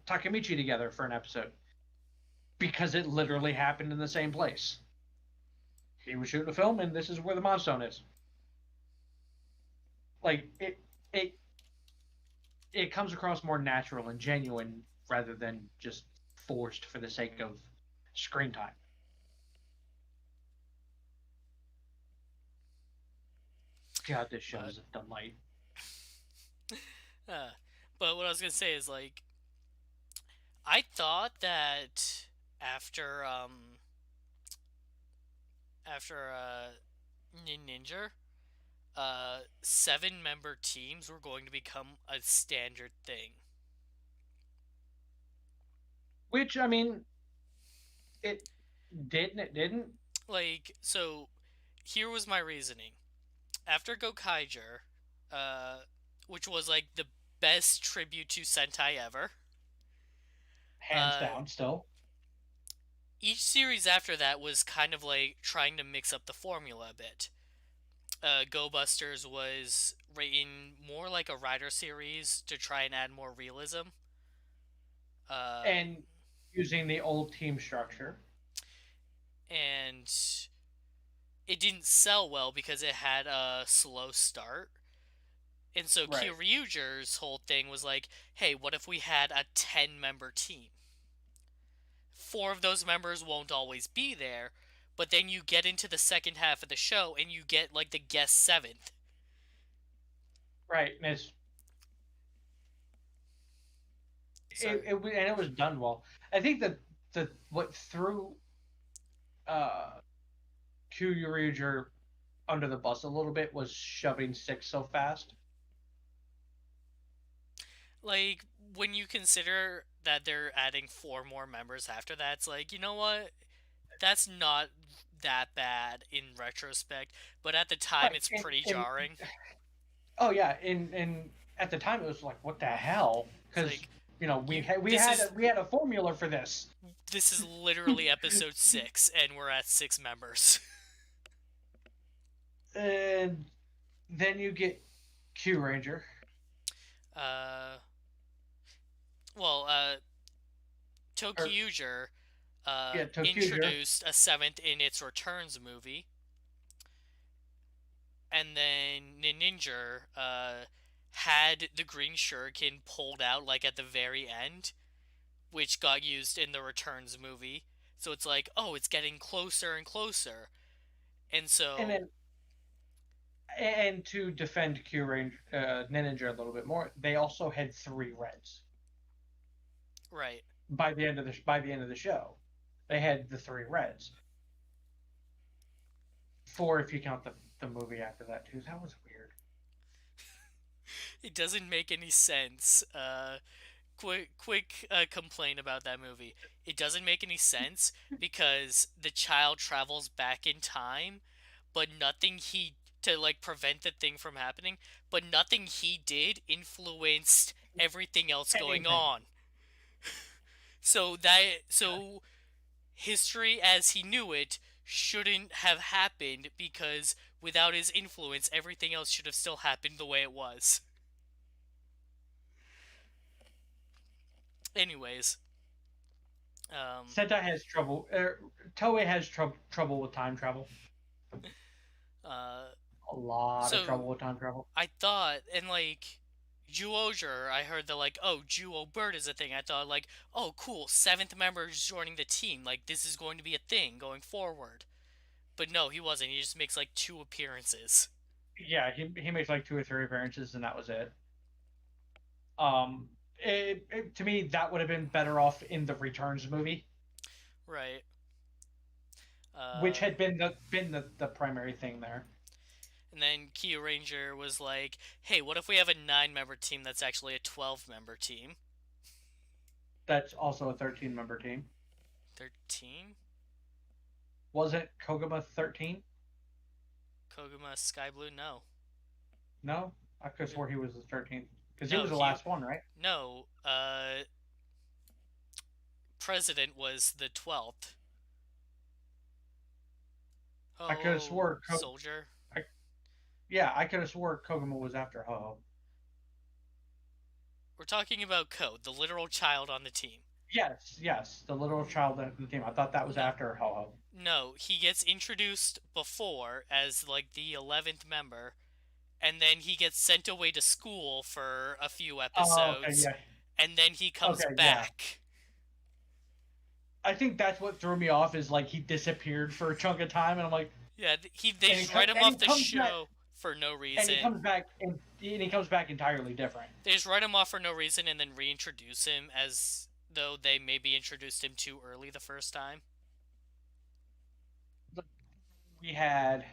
[SPEAKER 2] Takemichi together for an episode because it literally happened in the same place. He was shooting a film, and this is where the Monstone is. Like it, it comes across more natural and genuine rather than just forced for the sake of screen time. God, this show
[SPEAKER 1] But
[SPEAKER 2] is a delight.
[SPEAKER 1] uh, but what I was gonna say is like I thought that after after Ninja, 7 member teams were going to become a standard thing.
[SPEAKER 2] Which I mean, it did and it didn't.
[SPEAKER 1] Like so, here was my reasoning. After Gokaiger, uh, which was like the best tribute to Sentai ever.
[SPEAKER 2] Hands
[SPEAKER 1] Uh,
[SPEAKER 2] down, still.
[SPEAKER 1] each series after that was kind of like trying to mix up the formula a bit. Go Busters was written more like a Rider series to try and add more realism. Uh,
[SPEAKER 2] And using the old team structure.
[SPEAKER 1] and it didn't sell well because it had a slow start. And so
[SPEAKER 2] Right.
[SPEAKER 1] Kyoryuger's whole thing was like, hey, what if we had a 10 member team? 4 of those members won't always be there, but then you get into the second half of the show and you get like the guest seventh.
[SPEAKER 2] Right. And
[SPEAKER 1] Sorry.
[SPEAKER 2] it was done well. I think that the what threw uh Kyuryuger under the bus a little bit was shoving six so fast.
[SPEAKER 1] Like, when you consider that they're adding 4 more members after that, it's like, you know what? That's not that bad in retrospect, but at the time
[SPEAKER 2] Right.
[SPEAKER 1] it's pretty
[SPEAKER 2] And
[SPEAKER 1] jarring.
[SPEAKER 2] oh yeah, and at the time it was like, what the hell?
[SPEAKER 1] It's
[SPEAKER 2] Because
[SPEAKER 1] like,
[SPEAKER 2] we
[SPEAKER 1] you
[SPEAKER 2] had
[SPEAKER 1] this is
[SPEAKER 2] we had a formula for this,
[SPEAKER 1] this is literally episode 6 and we're at 6 members.
[SPEAKER 2] and then you get Q Ranger
[SPEAKER 1] uh well,
[SPEAKER 2] or
[SPEAKER 1] Tokyuger
[SPEAKER 2] yeah Tokuger,
[SPEAKER 1] introduced a 7th in its Returns movie, and then Ninja had the green shuriken pulled out like at the very end, which got used in the Returns movie. So it's like, oh, it's getting closer and closer. And
[SPEAKER 2] and
[SPEAKER 1] so,
[SPEAKER 2] then and to defend Q Ranger Ninja a little bit more, they also had three reds
[SPEAKER 1] right.
[SPEAKER 2] by the end of the show. They had the three reds, four if you count the movie after that too. That was weird.
[SPEAKER 1] It doesn't make any sense. quick complaint about that movie. It doesn't make any sense because the child travels back in time, but nothing he to like prevent the thing from happening, but nothing he did influenced everything else going
[SPEAKER 2] Anything.
[SPEAKER 1] on. So history as he knew it shouldn't have happened because without his influence, everything else should have still happened the way it was. Anyways, um,
[SPEAKER 2] Sentai has trouble. Toei has trouble with time travel.
[SPEAKER 1] uh,
[SPEAKER 2] A lot of
[SPEAKER 1] so
[SPEAKER 2] trouble with time travel.
[SPEAKER 1] I thought, and like, Juoger, I heard that, like, oh, Juo Bird is a thing. I thought, like, oh, cool, seventh member is joining the team. Like, this is going to be a thing going forward. But no, he wasn't. He just makes, like, two appearances.
[SPEAKER 2] Yeah, he makes like 2 or 3 appearances, and that was it. To me, that would have been better off in the Returns movie,
[SPEAKER 1] Right.
[SPEAKER 2] which
[SPEAKER 1] Uh,
[SPEAKER 2] had been the primary thing there.
[SPEAKER 1] and then Kyuranger was like, hey, what if we have a 9 member team that's actually a 12 member team?
[SPEAKER 2] That's also a 13-member team.
[SPEAKER 1] 13?
[SPEAKER 2] Wasn't Koguma 13?
[SPEAKER 1] Koguma Sky Blue? No.
[SPEAKER 2] No, I could have swore he was the 13th because he
[SPEAKER 1] No,
[SPEAKER 2] was the
[SPEAKER 1] he.
[SPEAKER 2] last one, right?
[SPEAKER 1] No. President was the 12th.
[SPEAKER 2] I could have
[SPEAKER 1] Oh,
[SPEAKER 2] swore.
[SPEAKER 1] soldier.
[SPEAKER 2] I, yeah, I could have swore Koguma was after Ho.
[SPEAKER 1] We're talking about Code, the literal child on the team.
[SPEAKER 2] Yes, yes, the little child in the team. I thought that was
[SPEAKER 1] No,
[SPEAKER 2] after Ho Ho.
[SPEAKER 1] no, he gets introduced before as like the 11th member, and then he gets sent away to school for a few
[SPEAKER 2] Oh, okay,
[SPEAKER 1] episodes,
[SPEAKER 2] yeah,
[SPEAKER 1] and then he comes
[SPEAKER 2] okay, yeah.
[SPEAKER 1] back.
[SPEAKER 2] I think that's what threw me off is like he disappeared for a chunk of time, and I'm like,
[SPEAKER 1] Yeah, they just write him
[SPEAKER 2] and
[SPEAKER 1] off
[SPEAKER 2] he
[SPEAKER 1] the
[SPEAKER 2] comes back,
[SPEAKER 1] show for no
[SPEAKER 2] and he
[SPEAKER 1] reason.
[SPEAKER 2] comes back, and he comes back entirely different.
[SPEAKER 1] They just write him off for no reason and then reintroduce him as though they maybe introduced him too early the first time.
[SPEAKER 2] We had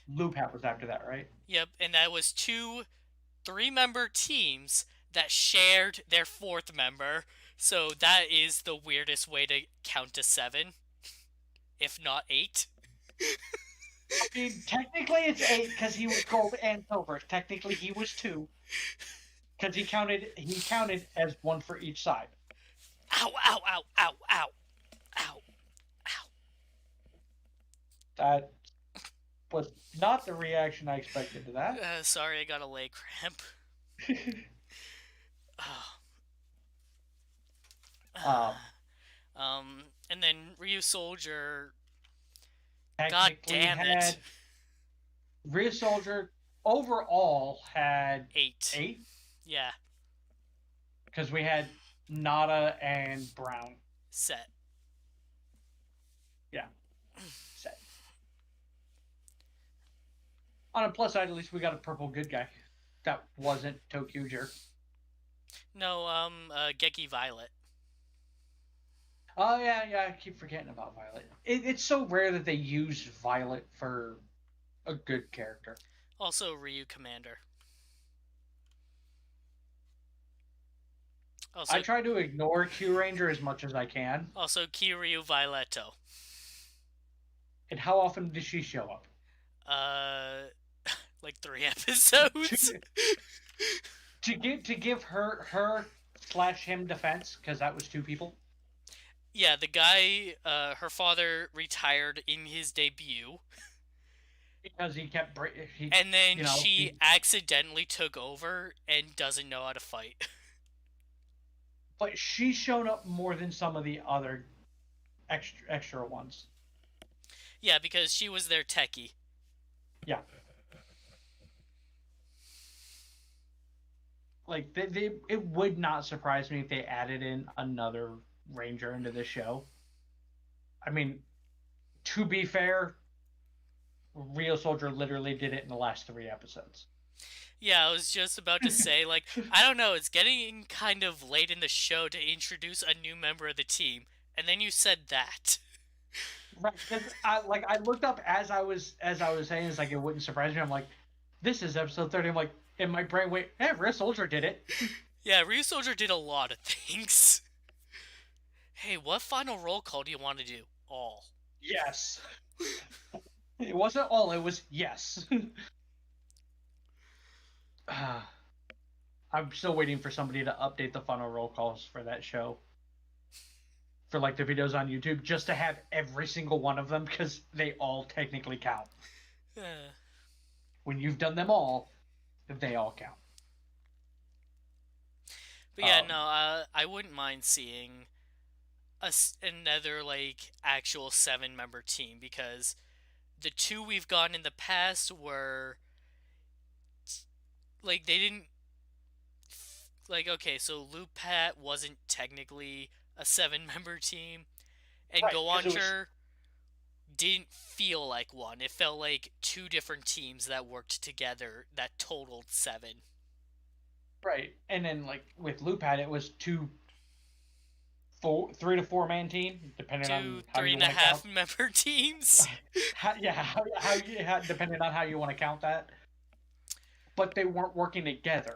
[SPEAKER 2] Loopat was after that, right?
[SPEAKER 1] Yep, and that was two 3 member teams that shared their fourth member. So that is the weirdest way to count to 7, if not 8.
[SPEAKER 2] I mean, technically it's 8 because he was gold and silver. Technically he was 2 because he counted as one for each side.
[SPEAKER 1] Ow, ow, ow, ow, ow, ow, ow.
[SPEAKER 2] That was not the reaction I expected to that.
[SPEAKER 1] Sorry, I got a leg cramp.
[SPEAKER 2] um,
[SPEAKER 1] And then Ryu Soldier. God
[SPEAKER 2] Technically
[SPEAKER 1] damn it.
[SPEAKER 2] had Rear Soldier overall had
[SPEAKER 1] 8.
[SPEAKER 2] 8
[SPEAKER 1] Yeah,
[SPEAKER 2] because we had Nada and Brown.
[SPEAKER 1] set.
[SPEAKER 2] Yeah, set. On a plus side, at least we got a purple good guy that wasn't Tokuger.
[SPEAKER 1] No, Geki Violet.
[SPEAKER 2] Oh yeah, I keep forgetting about Violet. It's so rare that they use Violet for a good character.
[SPEAKER 1] Also Ryu Commander. Also,
[SPEAKER 2] I try to ignore Kyuranger as much as I can.
[SPEAKER 1] also Kiryu Violetto.
[SPEAKER 2] And how often does she show up?
[SPEAKER 1] Uh, like 3 episodes.
[SPEAKER 2] To give her slash him defense because that was 2 people.
[SPEAKER 1] Yeah, the guy, her father retired in his debut,
[SPEAKER 2] Because he kept
[SPEAKER 1] and then she
[SPEAKER 2] he,
[SPEAKER 1] accidentally took over and doesn't know how to fight.
[SPEAKER 2] but she's shown up more than some of the other extra ones.
[SPEAKER 1] Yeah, because she was their techie.
[SPEAKER 2] Yeah, like it would not surprise me if they added in another ranger into the show. I mean, to be fair, Real Soldier literally did it in the last 3 episodes.
[SPEAKER 1] Yeah, I was just about to say, like, I don't know, it's getting kind of late in the show to introduce a new member of the team, and then you said that.
[SPEAKER 2] Right, because I looked up as I was saying, it's like it wouldn't surprise me. I'm like, this is episode 30. I'm like, in my brain, wait, Real Soldier did it.
[SPEAKER 1] Yeah, Ryu Soldier did a lot of things. Hey, what final roll call do you want to do? All.
[SPEAKER 2] Yes. It wasn't all, it was yes. I'm still waiting for somebody to update the final roll calls for that show. For like the videos on YouTube, just to have every single one of them because they all technically count.
[SPEAKER 1] Uh,
[SPEAKER 2] When you've done them all, they all count.
[SPEAKER 1] but yeah, no,
[SPEAKER 2] Um,
[SPEAKER 1] I wouldn't mind seeing another like actual seven-member team because the two we've gotten in the past were like they didn't like okay, so Lupat wasn't technically a seven-member team, and
[SPEAKER 2] right, because it was
[SPEAKER 1] Goancher didn't feel like one. It felt like two different teams that worked together that totaled seven.
[SPEAKER 2] right, and then like with Lupad, it was two, 3 to 4 man team, depending
[SPEAKER 1] Two,
[SPEAKER 2] on how
[SPEAKER 1] three
[SPEAKER 2] you
[SPEAKER 1] and a
[SPEAKER 2] want to count.
[SPEAKER 1] half member teams.
[SPEAKER 2] Yeah, depending on how you want to count that. But they weren't working together.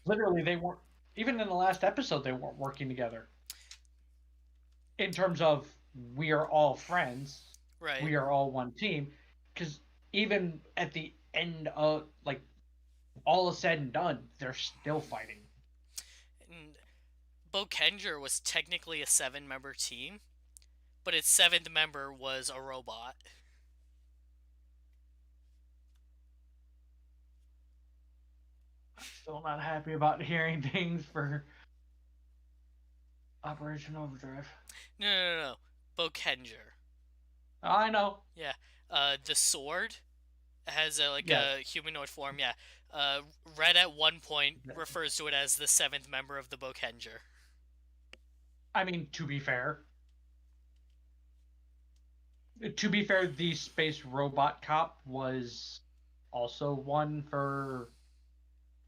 [SPEAKER 2] Literally, they weren't. Even in the last episode, they weren't working together. In terms of we are all friends,
[SPEAKER 1] Right.
[SPEAKER 2] we are all one team. Because even at the end of like all is said and done, they're still fighting.
[SPEAKER 1] And Bokenger was technically a seven-member team, but its seventh member was a robot.
[SPEAKER 2] I'm still not happy about hearing things for Operation Overdrive.
[SPEAKER 1] No, no, no, no. Bokenger.
[SPEAKER 2] I know.
[SPEAKER 1] Yeah. The sword has like
[SPEAKER 2] Yes.
[SPEAKER 1] a humanoid form. Yeah. Red at one point refers to it as the seventh member of the Bokenger.
[SPEAKER 2] I mean, to be fair, the space robot cop was also one for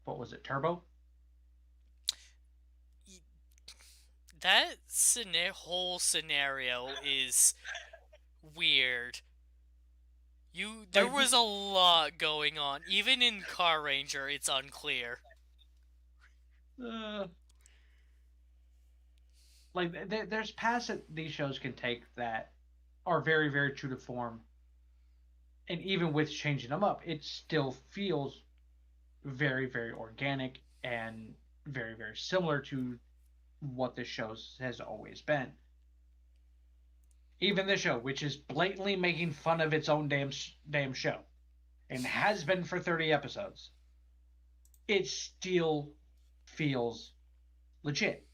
[SPEAKER 2] what was it, Turbo?
[SPEAKER 1] That whole scenario is weird. There
[SPEAKER 2] Like,
[SPEAKER 1] was a lot going on. Even in Car Ranger, it's unclear.
[SPEAKER 2] uh, there's paths that these shows can take that are very, very true to form, and even with changing them up, it still feels very, very organic and very, very similar to what this show has always been. Even the show, which is blatantly making fun of its own damn show, and has been for 30 episodes, it still feels legit.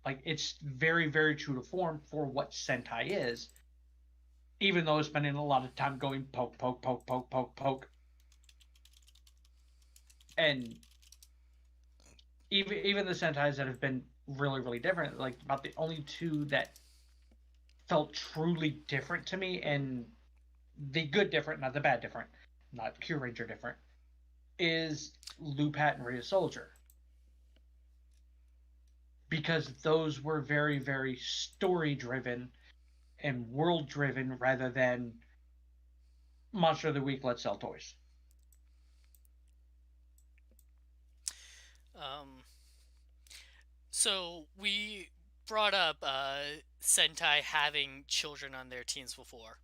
[SPEAKER 2] Like it's very, very true to form for what Sentai is, even though it's spending a lot of time going poke, poke, poke, poke, poke, poke, and even the Sentais that have been really, really different, like about the only two that felt truly different to me, and the good different, not the bad different, not Q Ranger different, is Lupat and Rhea Soldier. Because those were very, very story driven and world driven rather than Monster of the Week, let's sell toys.
[SPEAKER 1] Um, so we brought up Sentai having children on their teams before.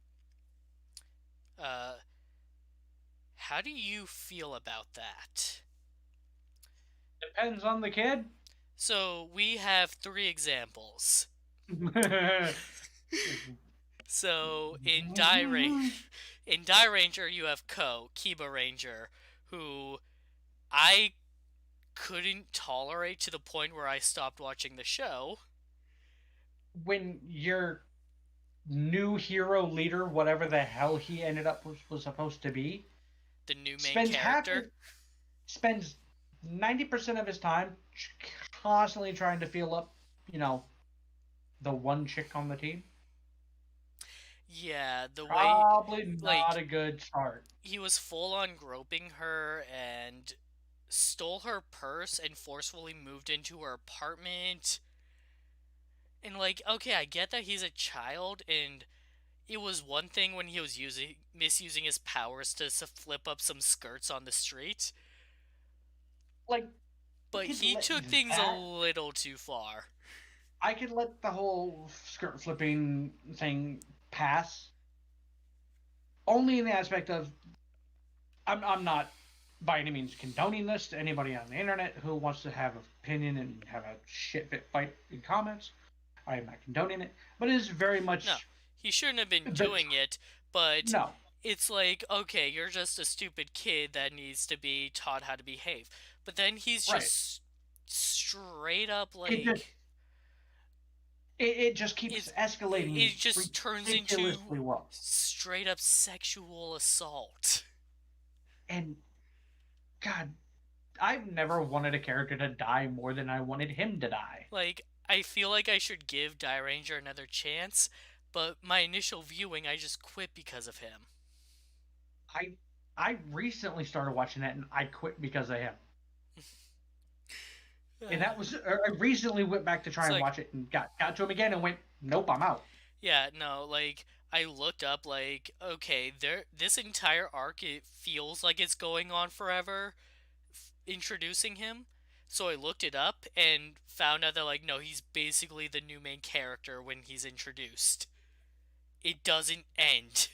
[SPEAKER 1] Uh, how do you feel about that?
[SPEAKER 2] Depends on the kid.
[SPEAKER 1] So we have three examples. So in Die Ranger, you have Kiba Ranger, who I couldn't tolerate to the point where I stopped watching the show.
[SPEAKER 2] When your new hero leader, whatever the hell he ended up was supposed to be,
[SPEAKER 1] The new main
[SPEAKER 2] spends half
[SPEAKER 1] character.
[SPEAKER 2] spends 90% of his time constantly trying to feel up, you know, the one chick on the team.
[SPEAKER 1] Yeah, the way
[SPEAKER 2] Probably not
[SPEAKER 1] like
[SPEAKER 2] a good start.
[SPEAKER 1] he was full on groping her and stole her purse and forcefully moved into her apartment. And like, okay, I get that he's a child and it was one thing when he was misusing his powers to flip up some skirts on the street.
[SPEAKER 2] Like I
[SPEAKER 1] But
[SPEAKER 2] could
[SPEAKER 1] he
[SPEAKER 2] let
[SPEAKER 1] took things a
[SPEAKER 2] that.
[SPEAKER 1] little too far.
[SPEAKER 2] I could let the whole skirt flipping thing pass. Only in the aspect of I'm not by any means condoning this to anybody on the internet who wants to have an opinion and have a shit fit fight in comments. I am not condoning it, but it is very
[SPEAKER 1] No,
[SPEAKER 2] much
[SPEAKER 1] he shouldn't have been
[SPEAKER 2] the
[SPEAKER 1] doing it, but
[SPEAKER 2] no,
[SPEAKER 1] it's like, okay, you're just a stupid kid that needs to be taught how to behave. But then he's
[SPEAKER 2] right.
[SPEAKER 1] just straight up
[SPEAKER 2] It just
[SPEAKER 1] like
[SPEAKER 2] it just keeps
[SPEAKER 1] it
[SPEAKER 2] escalating
[SPEAKER 1] just turns into
[SPEAKER 2] ridiculously well.
[SPEAKER 1] straight up sexual assault.
[SPEAKER 2] And God, I've never wanted a character to die more than I wanted him to die.
[SPEAKER 1] Like, I feel like I should give Die Ranger another chance, but my initial viewing, I just quit because of him.
[SPEAKER 2] I I recently started watching it and I quit because of him. And that was I recently went back to try
[SPEAKER 1] It's
[SPEAKER 2] and
[SPEAKER 1] like,
[SPEAKER 2] watch it and got to him again and went, nope, I'm out.
[SPEAKER 1] yeah, no, like I looked up like, okay, this entire arc it feels like it's going on forever introducing him. So I looked it up and found out that like no, he's basically the new main character when he's introduced. It doesn't end.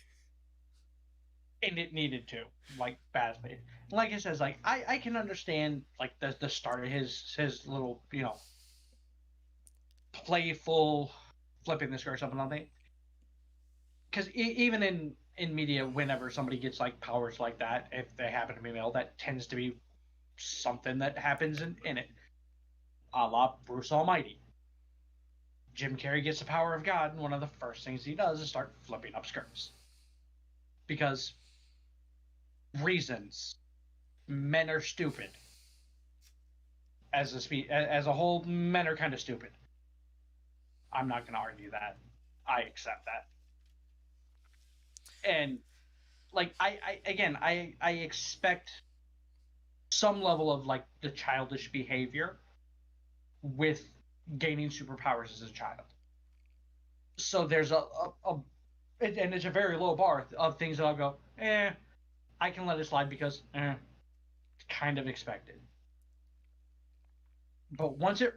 [SPEAKER 2] And it needed to, like badly. Like I says, like I can understand like the start of his little, playful flipping the script or something like that. Because even in media, whenever somebody gets like powers like that, if they happen to be male, that tends to be something that happens in it, a la Bruce Almighty. Jim Carrey gets the power of God, and one of the first things he does is start flipping up skirts because reasons. Men are stupid. As a whole, men are kind of stupid. I'm not going to argue that. I accept that. And like I expect some level of like the childish behavior with gaining superpowers as a child. So there's and it's a very low bar of things that I'll go, I can let it slide because it's kind of expected. But once it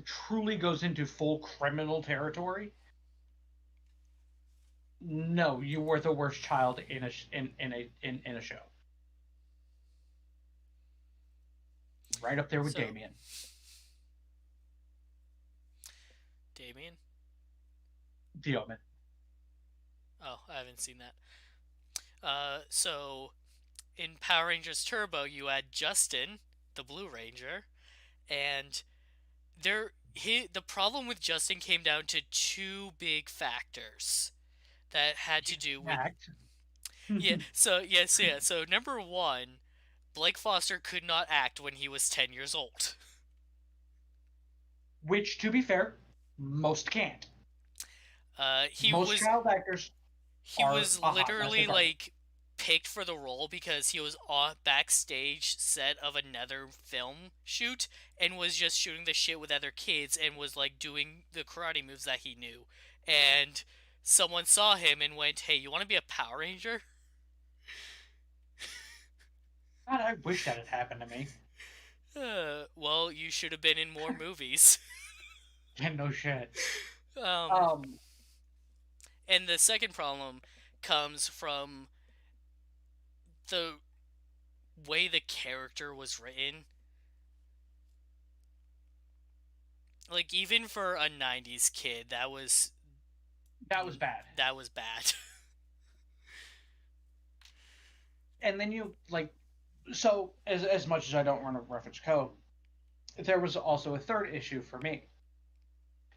[SPEAKER 2] truly goes into full criminal territory, no, you were the worst child in a show, right up there with
[SPEAKER 1] So,
[SPEAKER 2] Damien.
[SPEAKER 1] Damien?
[SPEAKER 2] The Omen.
[SPEAKER 1] Oh, I haven't seen that. So in Power Rangers Turbo, you had Justin, the Blue Ranger, and the problem with Justin came down to two big factors that had to
[SPEAKER 2] He
[SPEAKER 1] do with
[SPEAKER 2] act.
[SPEAKER 1] yeah. So yes, yeah. So number one, Blake Foster could not act when he was 10 years old.
[SPEAKER 2] Which, to be fair, most can't.
[SPEAKER 1] He
[SPEAKER 2] Most
[SPEAKER 1] was
[SPEAKER 2] child actors
[SPEAKER 1] he
[SPEAKER 2] are
[SPEAKER 1] was
[SPEAKER 2] a hot mess
[SPEAKER 1] literally
[SPEAKER 2] regardless.
[SPEAKER 1] like picked for the role because he was on backstage set of another film shoot and was just shooting the shit with other kids and was like doing the karate moves that he knew. And someone saw him and went, "Hey, you want to be a Power Ranger?"
[SPEAKER 2] God, I wish that had happened to me.
[SPEAKER 1] Well, you should have been in more movies.
[SPEAKER 2] Yeah, no shit.
[SPEAKER 1] um,
[SPEAKER 2] Um,
[SPEAKER 1] and the second problem comes from the way the character was written. Like even for a 90s kid,
[SPEAKER 2] that was bad.
[SPEAKER 1] that was bad.
[SPEAKER 2] And then you like, so as much as I don't want to reference Ko, there was also a third issue for me.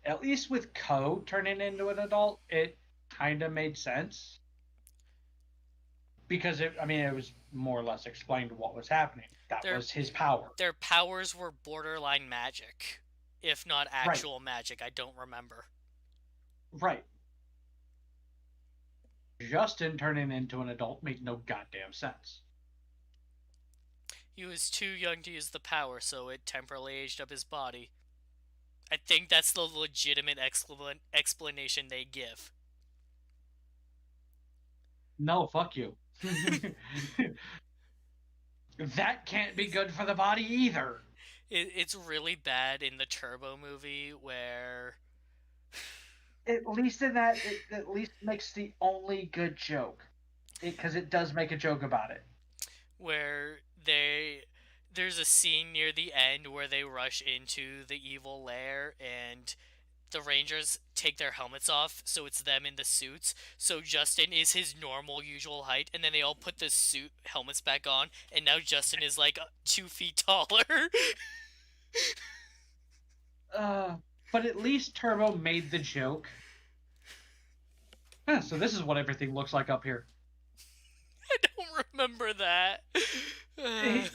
[SPEAKER 2] At least with Ko turning into an adult, it kind of made sense because it was more or less explained what was happening. That
[SPEAKER 1] their
[SPEAKER 2] was his power.
[SPEAKER 1] their powers were borderline magic, if not
[SPEAKER 2] Right,
[SPEAKER 1] actual magic. I don't remember.
[SPEAKER 2] right. Justin turning into an adult made no goddamn sense.
[SPEAKER 1] He was too young to use the power, so it temporarily aged up his body. I think that's the legitimate explanation they give.
[SPEAKER 2] No, fuck you. That can't be good for the body either.
[SPEAKER 1] It's really bad in the Turbo movie where
[SPEAKER 2] At least in that, it at least makes the only good joke. Because it does make a joke about it.
[SPEAKER 1] where they there's a scene near the end where they rush into the evil lair and the Rangers take their helmets off, so it's them in the suits. So Justin is his normal, usual height, and then they all put the suit helmets back on, and now Justin is like 2 feet taller.
[SPEAKER 2] Uh, but at least Turbo made the joke. Huh, so this is what everything looks like up here.
[SPEAKER 1] I don't remember that.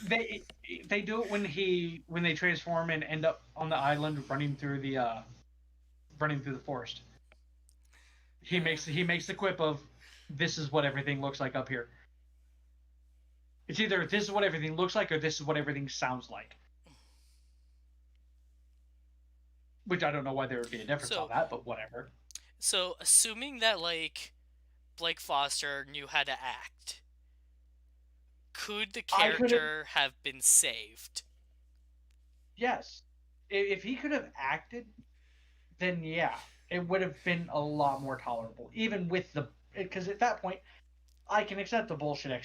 [SPEAKER 2] They they do it when they transform and end up on the island running through the forest. He makes the quip of, "This is what everything looks like up here." It's either this is what everything looks like or this is what everything sounds like. Which I don't know why there would be a difference on
[SPEAKER 1] so,
[SPEAKER 2] that, but whatever.
[SPEAKER 1] so assuming that like Blake Foster knew how to act, could the
[SPEAKER 2] I could have
[SPEAKER 1] character have been saved?
[SPEAKER 2] Yes, if he could have acted, then yeah, it would have been a lot more tolerable, even with the because at that point I can accept the bullshit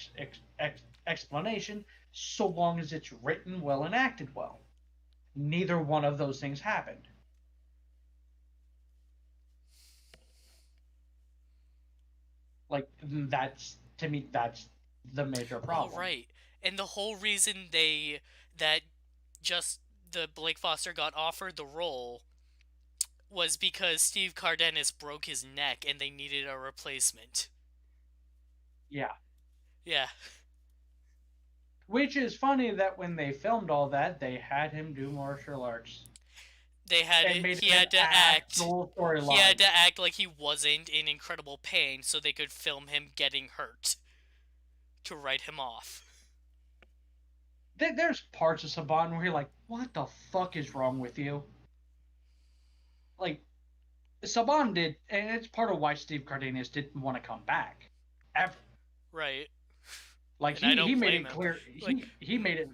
[SPEAKER 2] explanation so long as it's written well and acted well. Neither one of those things happened. Like that's to me that's the major
[SPEAKER 1] Oh
[SPEAKER 2] problem.
[SPEAKER 1] right, and the whole reason that just the Blake Foster got offered the role was because Steve Cardenas broke his neck and they needed a replacement.
[SPEAKER 2] Yeah,
[SPEAKER 1] Yeah,
[SPEAKER 2] which is funny that when they filmed all that, they had him do martial arts
[SPEAKER 1] they had
[SPEAKER 2] and
[SPEAKER 1] it.
[SPEAKER 2] made
[SPEAKER 1] He
[SPEAKER 2] it an
[SPEAKER 1] had to act.
[SPEAKER 2] actual
[SPEAKER 1] He had
[SPEAKER 2] storyline.
[SPEAKER 1] to act like he wasn't in incredible pain, so they could film him getting hurt to write him off.
[SPEAKER 2] There's parts of Saban where you're like, what the fuck is wrong with you? Like, Saban did, and it's part of why Steve Cardenas didn't want to come back. Ever.
[SPEAKER 1] Right,
[SPEAKER 2] Like,
[SPEAKER 1] and I
[SPEAKER 2] he
[SPEAKER 1] don't
[SPEAKER 2] made
[SPEAKER 1] blame
[SPEAKER 2] it
[SPEAKER 1] him.
[SPEAKER 2] clear,
[SPEAKER 1] Like
[SPEAKER 2] he made it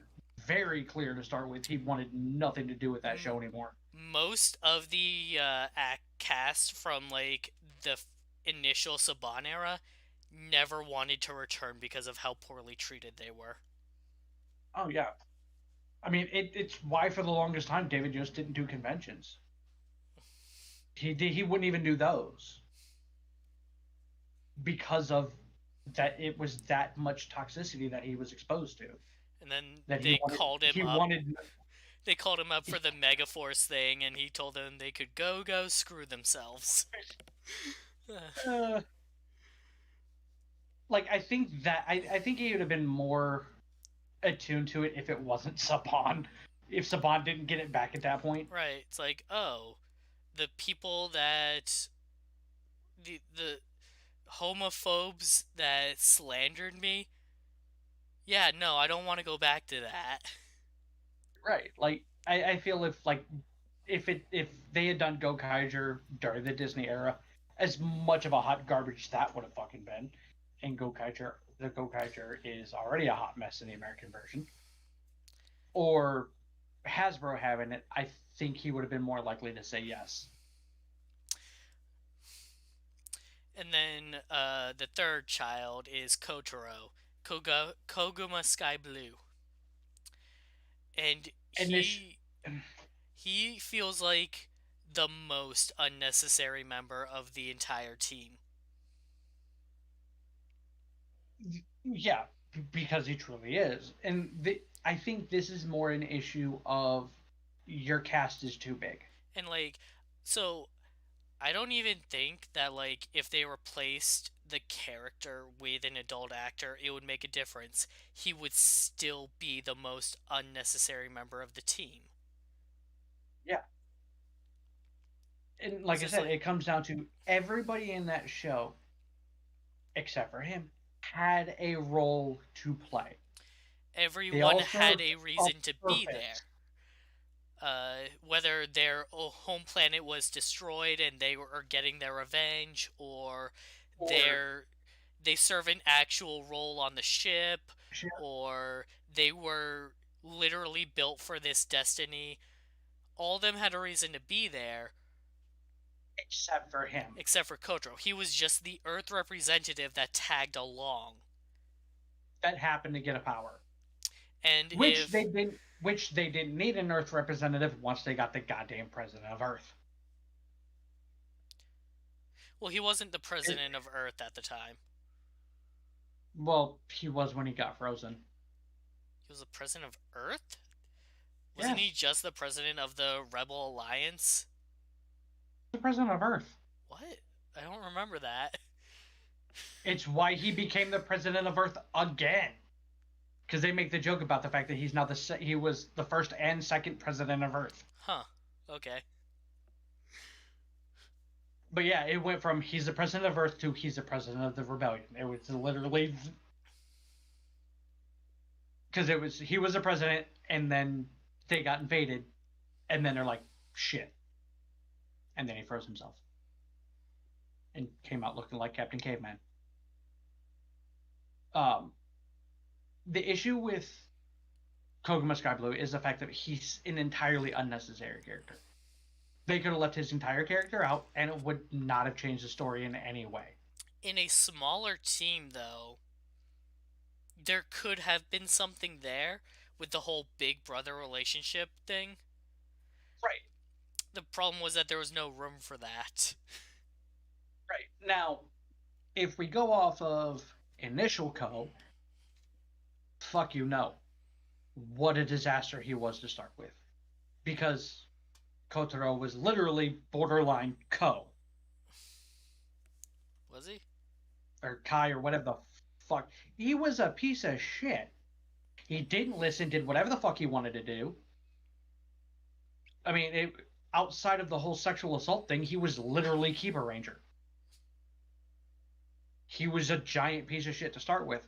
[SPEAKER 2] very clear to start with, he wanted nothing to do with that show anymore.
[SPEAKER 1] most of the act cast from like the initial Saban era never wanted to return because of how poorly treated they were.
[SPEAKER 2] Oh, yeah. I mean, it's why for the longest time David just didn't do conventions. He wouldn't even do those because of that it was that much toxicity that he was exposed to
[SPEAKER 1] And then
[SPEAKER 2] that
[SPEAKER 1] they called him
[SPEAKER 2] he
[SPEAKER 1] up.
[SPEAKER 2] wanted
[SPEAKER 1] They called him up for the Megaforce thing, and he told them they could go screw themselves.
[SPEAKER 2] uh, like I think he would have been more attuned to it if it wasn't Saban. If Saban didn't get it back at that point.
[SPEAKER 1] Right. It's like, oh, the people that the homophobes that slandered me. Yeah, no, I don't want to go back to that.
[SPEAKER 2] Right. Like I feel if they had done Go Kaiser during the Disney era, as much of a hot garbage that would have fucking been. And Go Kaiser is already a hot mess in the American version. Or Hasbro having it, I think he would have been more likely to say yes.
[SPEAKER 1] And then the third child is Kotaro, Koguma Sky Blue, and
[SPEAKER 2] And this,
[SPEAKER 1] he feels like the most unnecessary member of the entire team.
[SPEAKER 2] yeah, because he truly is. And I think this is more an issue of your cast is too big.
[SPEAKER 1] And like, so I don't even think that like if they replaced the character with an adult actor, it would make a difference. He would still be the most unnecessary member of the team.
[SPEAKER 2] Yeah. And
[SPEAKER 1] It's
[SPEAKER 2] like I
[SPEAKER 1] just
[SPEAKER 2] said,
[SPEAKER 1] like
[SPEAKER 2] it comes down to everybody in that show, except for him, had a role to play. They
[SPEAKER 1] everyone
[SPEAKER 2] all
[SPEAKER 1] had
[SPEAKER 2] served
[SPEAKER 1] a
[SPEAKER 2] a
[SPEAKER 1] reason to be there.
[SPEAKER 2] purpose.
[SPEAKER 1] Whether their home planet was destroyed and they were getting their revenge, or
[SPEAKER 2] Or
[SPEAKER 1] they're they serve an actual role on the ship, or they were literally built for this destiny. All of them had a reason to be there,
[SPEAKER 2] except for him.
[SPEAKER 1] except for Kotaro. He was just the Earth representative that tagged along.
[SPEAKER 2] That happened to get a power,
[SPEAKER 1] And
[SPEAKER 2] which they
[SPEAKER 1] if,
[SPEAKER 2] didn't. Which they didn't need an Earth representative once they got the goddamn president of Earth.
[SPEAKER 1] well, he wasn't the
[SPEAKER 2] It,
[SPEAKER 1] president of Earth at the time.
[SPEAKER 2] well, he was when he got frozen.
[SPEAKER 1] He was the president of Earth? Wasn't he
[SPEAKER 2] Yes,
[SPEAKER 1] just the president of the Rebel Alliance?
[SPEAKER 2] the president of Earth.
[SPEAKER 1] What? I don't remember that.
[SPEAKER 2] It's why he became the president of Earth again. Because they make the joke about the fact that he's now he was the first and second president of Earth.
[SPEAKER 1] Huh. Okay.
[SPEAKER 2] But yeah, it went from he's the president of Earth to he's the president of the rebellion. It was literally because it was he was the president and then they got invaded and then they're like shit, and then he froze himself and came out looking like Captain Caveman. Um, the issue with Koguma Sky Blue is the fact that he's an entirely unnecessary character. They could have left his entire character out, and it would not have changed the story in any way.
[SPEAKER 1] In a smaller team, though, there could have been something there with the whole big brother relationship thing.
[SPEAKER 2] Right,
[SPEAKER 1] The problem was that there was no room for that.
[SPEAKER 2] right. Now, if we go off of initial Co, fuck you, no. What a disaster he was to start with. Because Kotaro was literally borderline Co.
[SPEAKER 1] Was he?
[SPEAKER 2] Or Kai or whatever the fuck. He was a piece of shit. He didn't listen, did whatever the fuck he wanted to do. I mean, outside of the whole sexual assault thing, he was literally Keeper Ranger. He was a giant piece of shit to start with.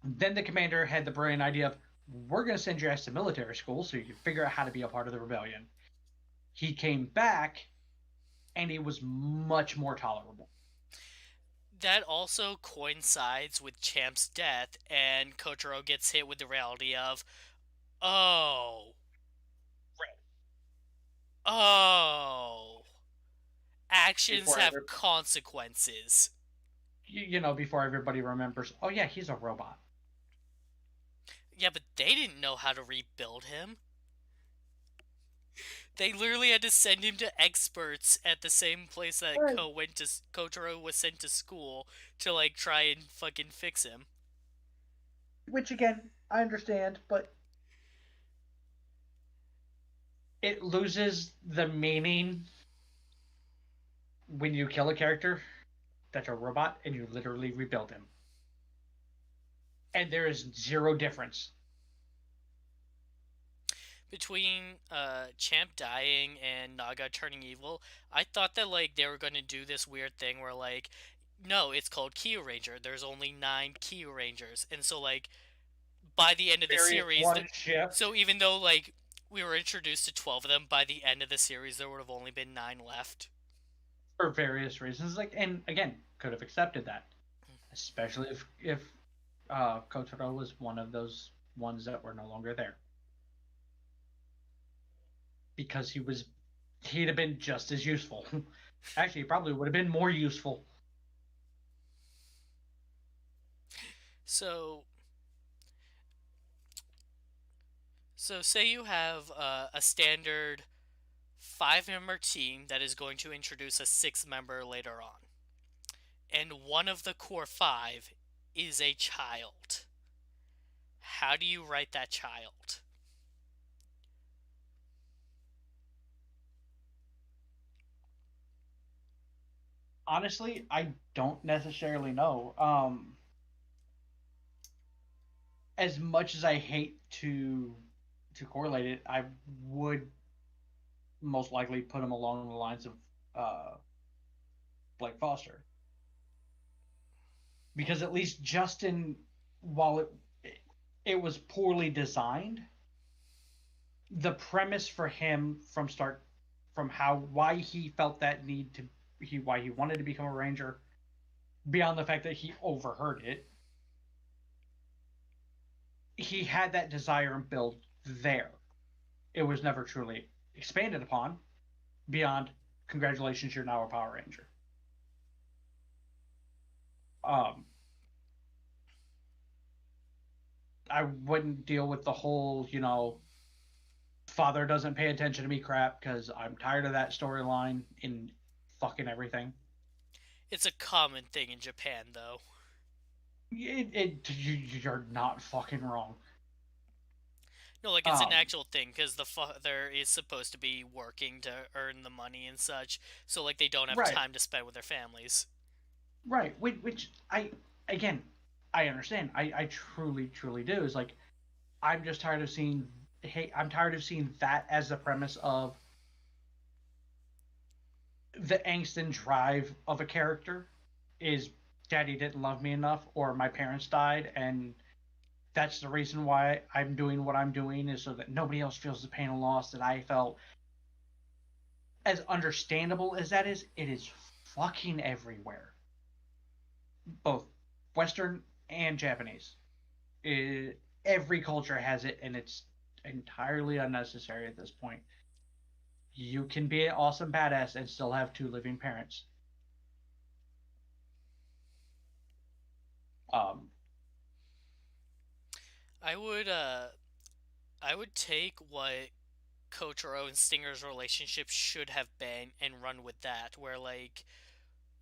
[SPEAKER 2] Then the commander had the brilliant idea of, we're going to send your ass to military school so you can figure out how to be a part of the rebellion. He came back, and he was much more tolerable.
[SPEAKER 1] That also coincides with Champ's death, and Kotaro gets hit with the reality of, oh, oh, actions
[SPEAKER 2] Before
[SPEAKER 1] have
[SPEAKER 2] every,
[SPEAKER 1] consequences.
[SPEAKER 2] before everybody remembers, oh yeah, he's a robot.
[SPEAKER 1] Yeah, but they didn't know how to rebuild him. They literally had to send him to experts at the same place that
[SPEAKER 2] Right.
[SPEAKER 1] Kotaro was sent to school to like try and fucking fix him.
[SPEAKER 2] Which again, I understand, but it loses the meaning when you kill a character that's a robot and you literally rebuild him. And there is zero difference.
[SPEAKER 1] Between Champ dying and Naga turning evil, I thought that like they were gonna do this weird thing where like, no, it's called Kyuranger. There's only 9 Kyurangers, and so like by the end of the
[SPEAKER 2] Various
[SPEAKER 1] series,
[SPEAKER 2] one shift
[SPEAKER 1] so even though like we were introduced to 12 of them, by the end of the series there would have only been 9 left.
[SPEAKER 2] for various reasons. Like, and again, could have accepted that, especially if Kotaro was one of those ones that were no longer there, because he'd have been just as useful. Actually, he probably would have been more useful.
[SPEAKER 1] So So say you have a standard 5-member team that is going to introduce a 6-member later on, and one of the core 5 is a child. How do you write that child?
[SPEAKER 2] Honestly, I don't necessarily know. As much as I hate to correlate it, I would most likely put him along the lines of uh, Blake Foster, because at least Justin, while it was poorly designed, the premise for him from how why he felt that need to why he wanted to become a ranger, beyond the fact that he overheard it, he had that desire and build there. It was never truly expanded upon beyond congratulations, you're now a Power Ranger. Um, I wouldn't deal with the whole, father doesn't pay attention to me crap because I'm tired of that storyline in fucking everything.
[SPEAKER 1] It's a common thing in Japan, though.
[SPEAKER 2] You're not fucking wrong.
[SPEAKER 1] No, like it's an
[SPEAKER 2] Um,
[SPEAKER 1] actual thing because the father is supposed to be working to earn the money and such, so like they don't have
[SPEAKER 2] right,
[SPEAKER 1] time to spend with their families.
[SPEAKER 2] right. Which again, I understand. I truly, truly do. Is like I'm just tired of seeing. Hey, I'm tired of seeing that as the premise of the angst and drive of a character is daddy didn't love me enough or my parents died and that's the reason why I'm doing what I'm doing is so that nobody else feels the pain and loss that I felt. As understandable as that is, it is fucking everywhere, both Western and Japanese. Every culture has it, and it's entirely unnecessary at this point. You can be an awesome badass and still have two living parents. Um,
[SPEAKER 1] I would I would take what Kotaro and Stinger's relationship should have been and run with that, where like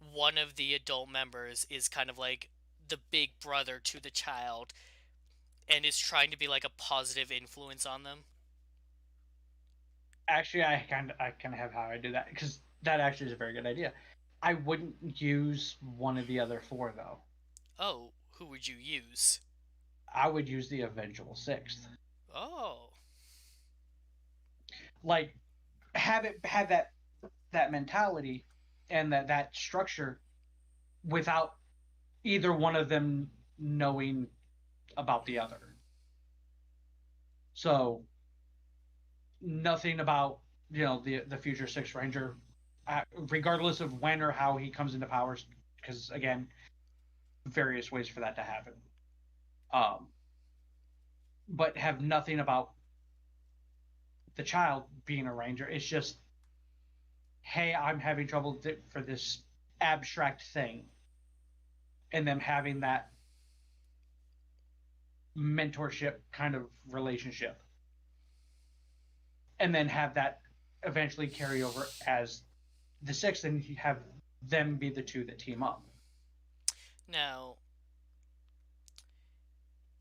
[SPEAKER 1] one of the adult members is kind of like the big brother to the child and is trying to be like a positive influence on them.
[SPEAKER 2] Actually, I kind of have how I do that because that actually is a very good idea. I wouldn't use one of the other four though.
[SPEAKER 1] Oh, who would you use?
[SPEAKER 2] I would use the eventual sixth.
[SPEAKER 1] Oh,
[SPEAKER 2] Like have that mentality and that structure without either one of them knowing about the other. So nothing about the future Six Ranger, regardless of when or how he comes into powers, because again, various ways for that to happen. Um, but have nothing about the child being a ranger. It's just, hey, I'm having trouble for this abstract thing, and them having that mentorship kind of relationship, and then have that eventually carry over as the sixth, and have them be the two that team up.
[SPEAKER 1] now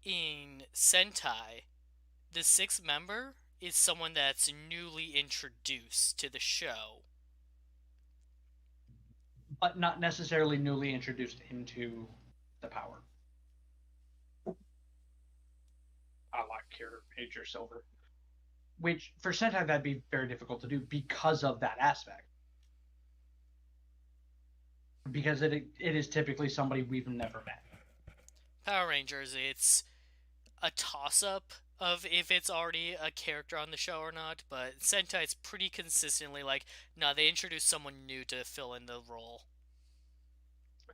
[SPEAKER 1] in Sentai, the sixth member is someone that's newly introduced to the show.
[SPEAKER 2] But not necessarily newly introduced into the power. I like Kiramager Silver, which for Sentai that'd be very difficult to do because of that aspect. Because it is typically somebody we've never met.
[SPEAKER 1] Power Rangers, it's a toss up of if it's already a character on the show or not, but Sentai's pretty consistently like, no, they introduced someone new to fill in the role.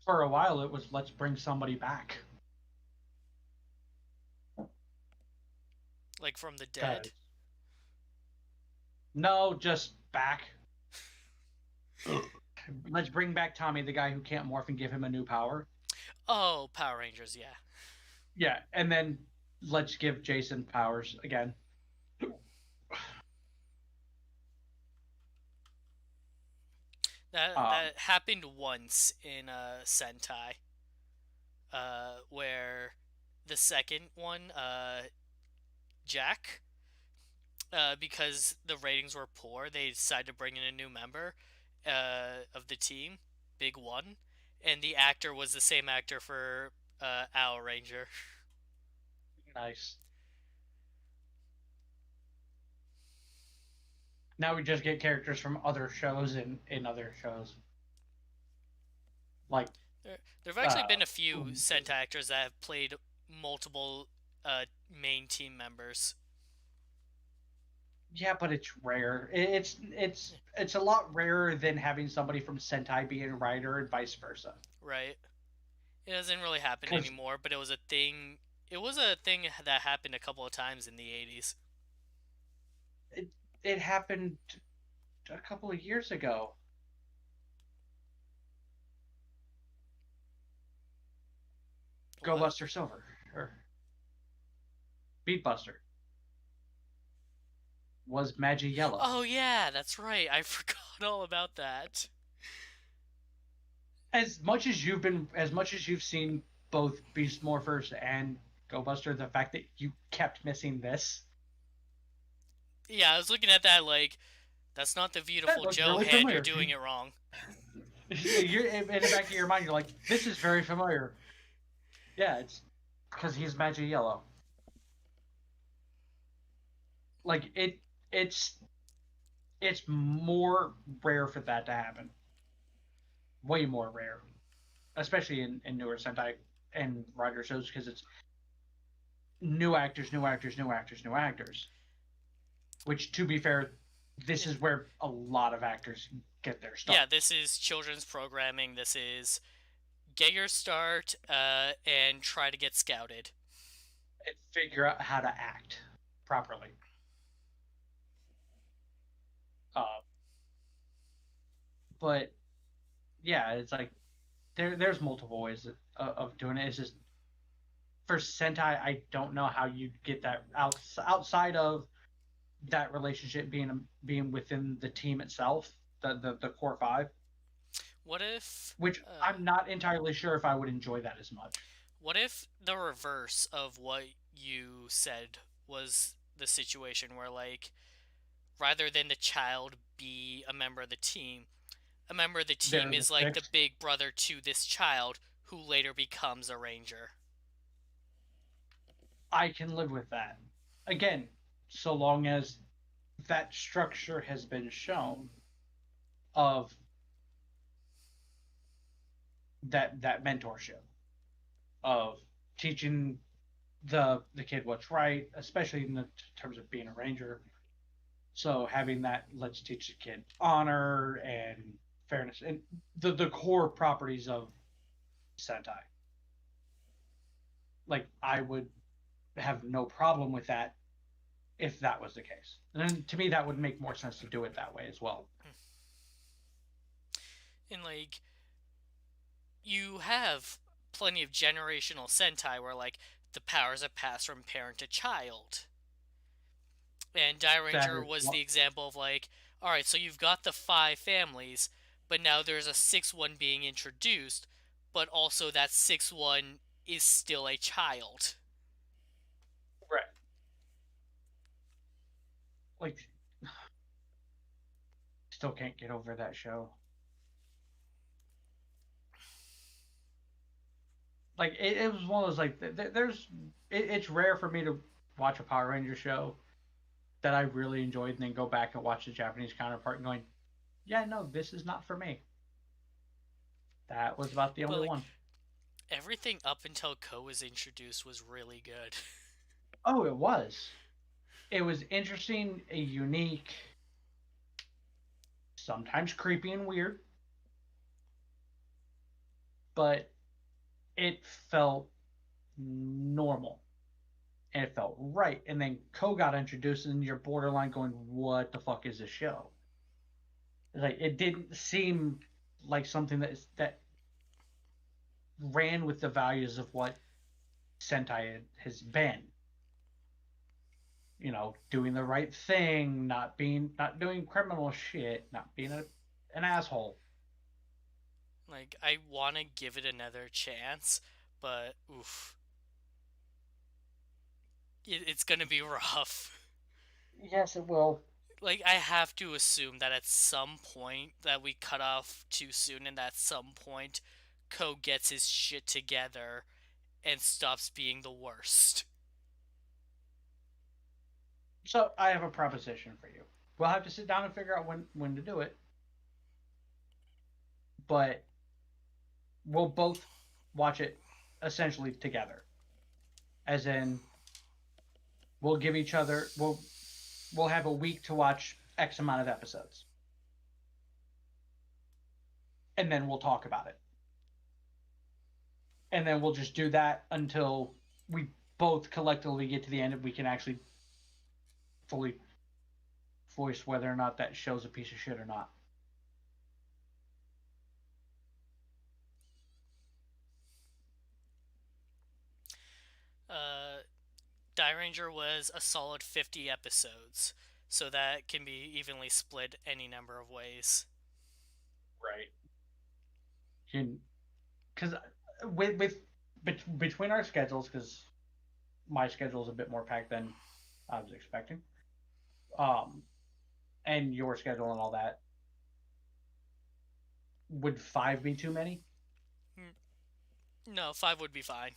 [SPEAKER 2] For a while, it was let's bring somebody back.
[SPEAKER 1] Like from the dead.
[SPEAKER 2] Cause no, just back. Let's bring back Tommy, the guy who can't morph, and give him a new power.
[SPEAKER 1] Oh, Power Rangers, yeah.
[SPEAKER 2] Yeah, and then let's give Jason powers again.
[SPEAKER 1] That happened once in Sentai, where the second one, Jack, because the ratings were poor, they decided to bring in a new member of the team, Big One, and the actor was the same actor for Owl Ranger.
[SPEAKER 2] Nice. Now we just get characters from other shows and in other shows. Like
[SPEAKER 1] There have actually
[SPEAKER 2] uh
[SPEAKER 1] been a few Sentai actors that have played multiple main team members.
[SPEAKER 2] yeah, but it's rare. It's a lot rarer than having somebody from Sentai be a writer and vice versa.
[SPEAKER 1] Right. It doesn't really happen
[SPEAKER 2] Because
[SPEAKER 1] anymore, but it was a thing It was a thing that happened a couple of times in the 80s.
[SPEAKER 2] It it happened a couple of years ago. Go
[SPEAKER 1] What?
[SPEAKER 2] Buster Silver or Beat Buster was Magi Yellow.
[SPEAKER 1] Oh yeah, that's right. I forgot all about that.
[SPEAKER 2] As much as you've seen both Beast Morphers and Go Buster, the fact that you kept missing this,
[SPEAKER 1] Yeah, I was looking at that like that's not the
[SPEAKER 2] that
[SPEAKER 1] beautiful
[SPEAKER 2] looks
[SPEAKER 1] Joe
[SPEAKER 2] really
[SPEAKER 1] hand. You're
[SPEAKER 2] familiar.
[SPEAKER 1] doing it wrong.
[SPEAKER 2] You're in the back of your mind, you're like, this is very familiar. Yeah, it's because he's Magi Yellow. Like it's it's more rare for that to happen. Way more rare, especially in newer Sentai and writer shows because it's new actors, new actors, new actors, new actors. Which, to be fair, this
[SPEAKER 1] And
[SPEAKER 2] is where a lot of actors get their
[SPEAKER 1] yeah,
[SPEAKER 2] start
[SPEAKER 1] this is children's programming. This is get your start and try to get scouted.
[SPEAKER 2] and figure out how to act properly. Uh, but yeah, it's like there's multiple ways of doing it. It's just for Sentai, I don't know how you get that outside of that relationship being within the team itself, the core five,
[SPEAKER 1] What if
[SPEAKER 2] which I'm not entirely sure if I would enjoy that as much.
[SPEAKER 1] what if the reverse of what you said was the situation where like rather than the child be a member of the team, a member of the team
[SPEAKER 2] They're the
[SPEAKER 1] is like the
[SPEAKER 2] six.
[SPEAKER 1] big brother to this child who later becomes a ranger.
[SPEAKER 2] I can live with that. Again, so long as that structure has been shown of that mentorship of teaching the kid what's right, especially in the terms of being a ranger. So having that, let's teach the kid honor and fairness and the core properties of Sentai. Like I would have no problem with that if that was the case. And to me, that would make more sense to do it that way as well.
[SPEAKER 1] And like you have plenty of generational Sentai where like the powers are passed from parent to child. And Die
[SPEAKER 2] That
[SPEAKER 1] Ranger
[SPEAKER 2] is
[SPEAKER 1] was the
[SPEAKER 2] what
[SPEAKER 1] example of like, all right, so you've got the five families, but now there's a sixth one being introduced, but also that sixth one is still a child.
[SPEAKER 2] right. Like still can't get over that show. Like it was one of those like it's rare for me to watch a Power Ranger show that I really enjoyed and then go back and watch the Japanese counterpart and going, yeah, no, this is not for me. That was about the
[SPEAKER 1] But
[SPEAKER 2] only
[SPEAKER 1] like
[SPEAKER 2] one.
[SPEAKER 1] everything up until Ko was introduced was really good.
[SPEAKER 2] Oh, it was. It was interesting, unique, sometimes creepy and weird, but it felt normal and it felt right. And then Ko got introduced, and you're borderline going, "What the fuck is this show?" Like it didn't seem like something that ran with the values of what Sentai has been. You know, doing the right thing, not doing criminal shit, not being an asshole.
[SPEAKER 1] Like I want to give it another chance, but oof, it's gonna be rough.
[SPEAKER 2] Yes, it will.
[SPEAKER 1] Like I have to assume that at some point that we cut off too soon, and at some point, Ko gets his shit together and stops being the worst.
[SPEAKER 2] So I have a proposition for you. We'll have to sit down and figure out when to do it, but we'll both watch it essentially together. As in, we'll have a week to watch X amount of episodes, and then we'll talk about it, and then we'll just do that until we both collectively get to the end and we can actually fully voice whether or not that show's a piece of shit or not.
[SPEAKER 1] Uh, Die Ranger was a solid 50 episodes, so that can be evenly split any number of ways.
[SPEAKER 2] Right. Because between our schedules, because my schedule is a bit more packed than I was expecting, um, and your schedule and all that, would 5 be too many?
[SPEAKER 1] No, 5 would be fine.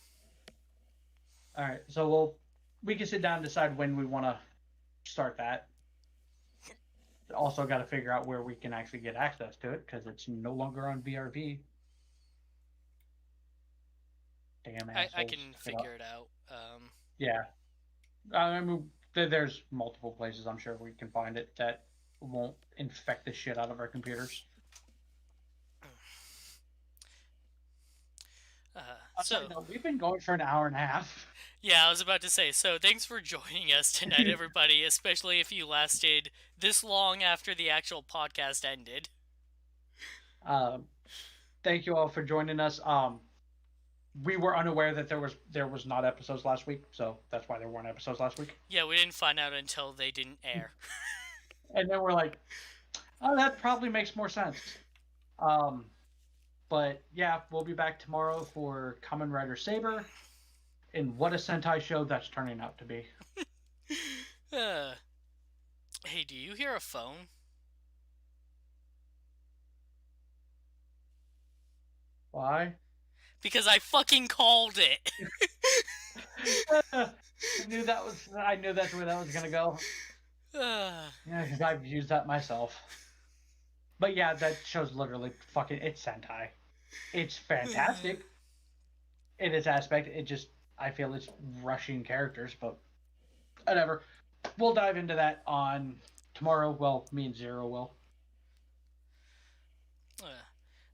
[SPEAKER 2] All right, so we can sit down and decide when we want to start that. Also, got to figure out where we can actually get access to it because it's no longer on VRV. Damn
[SPEAKER 1] I
[SPEAKER 2] assholes.
[SPEAKER 1] can figure it out.
[SPEAKER 2] Yeah, I mean, there's multiple places I'm sure we can find it that won't infect the shit out of our computers.
[SPEAKER 1] Uh,
[SPEAKER 2] Sorry,
[SPEAKER 1] so,
[SPEAKER 2] no, we've been going for an hour and a half.
[SPEAKER 1] yeah, I was about to say, so thanks for joining us tonight, everybody, especially if you lasted this long after the actual podcast ended.
[SPEAKER 2] um, thank you all for joining us. We were unaware that there was not episodes last week, so that's why there weren't episodes last week.
[SPEAKER 1] Yeah, we didn't find out until they didn't air.
[SPEAKER 2] And then we're like, oh, that probably makes more sense. Um, but yeah, we'll be back tomorrow for Kamen Rider Saber, and what a Sentai show that's turning out to be.
[SPEAKER 1] uh, hey, do you hear a phone?
[SPEAKER 2] Why?
[SPEAKER 1] Because I fucking called it.
[SPEAKER 2] I knew that's where that was gonna go. Yeah, because I've used that myself. But yeah, that show's literally fucking. It's Sentai. It's fantastic in its aspect. It just I feel it's rushing characters, but whatever. We'll dive into that on tomorrow. Well, me and Zero will.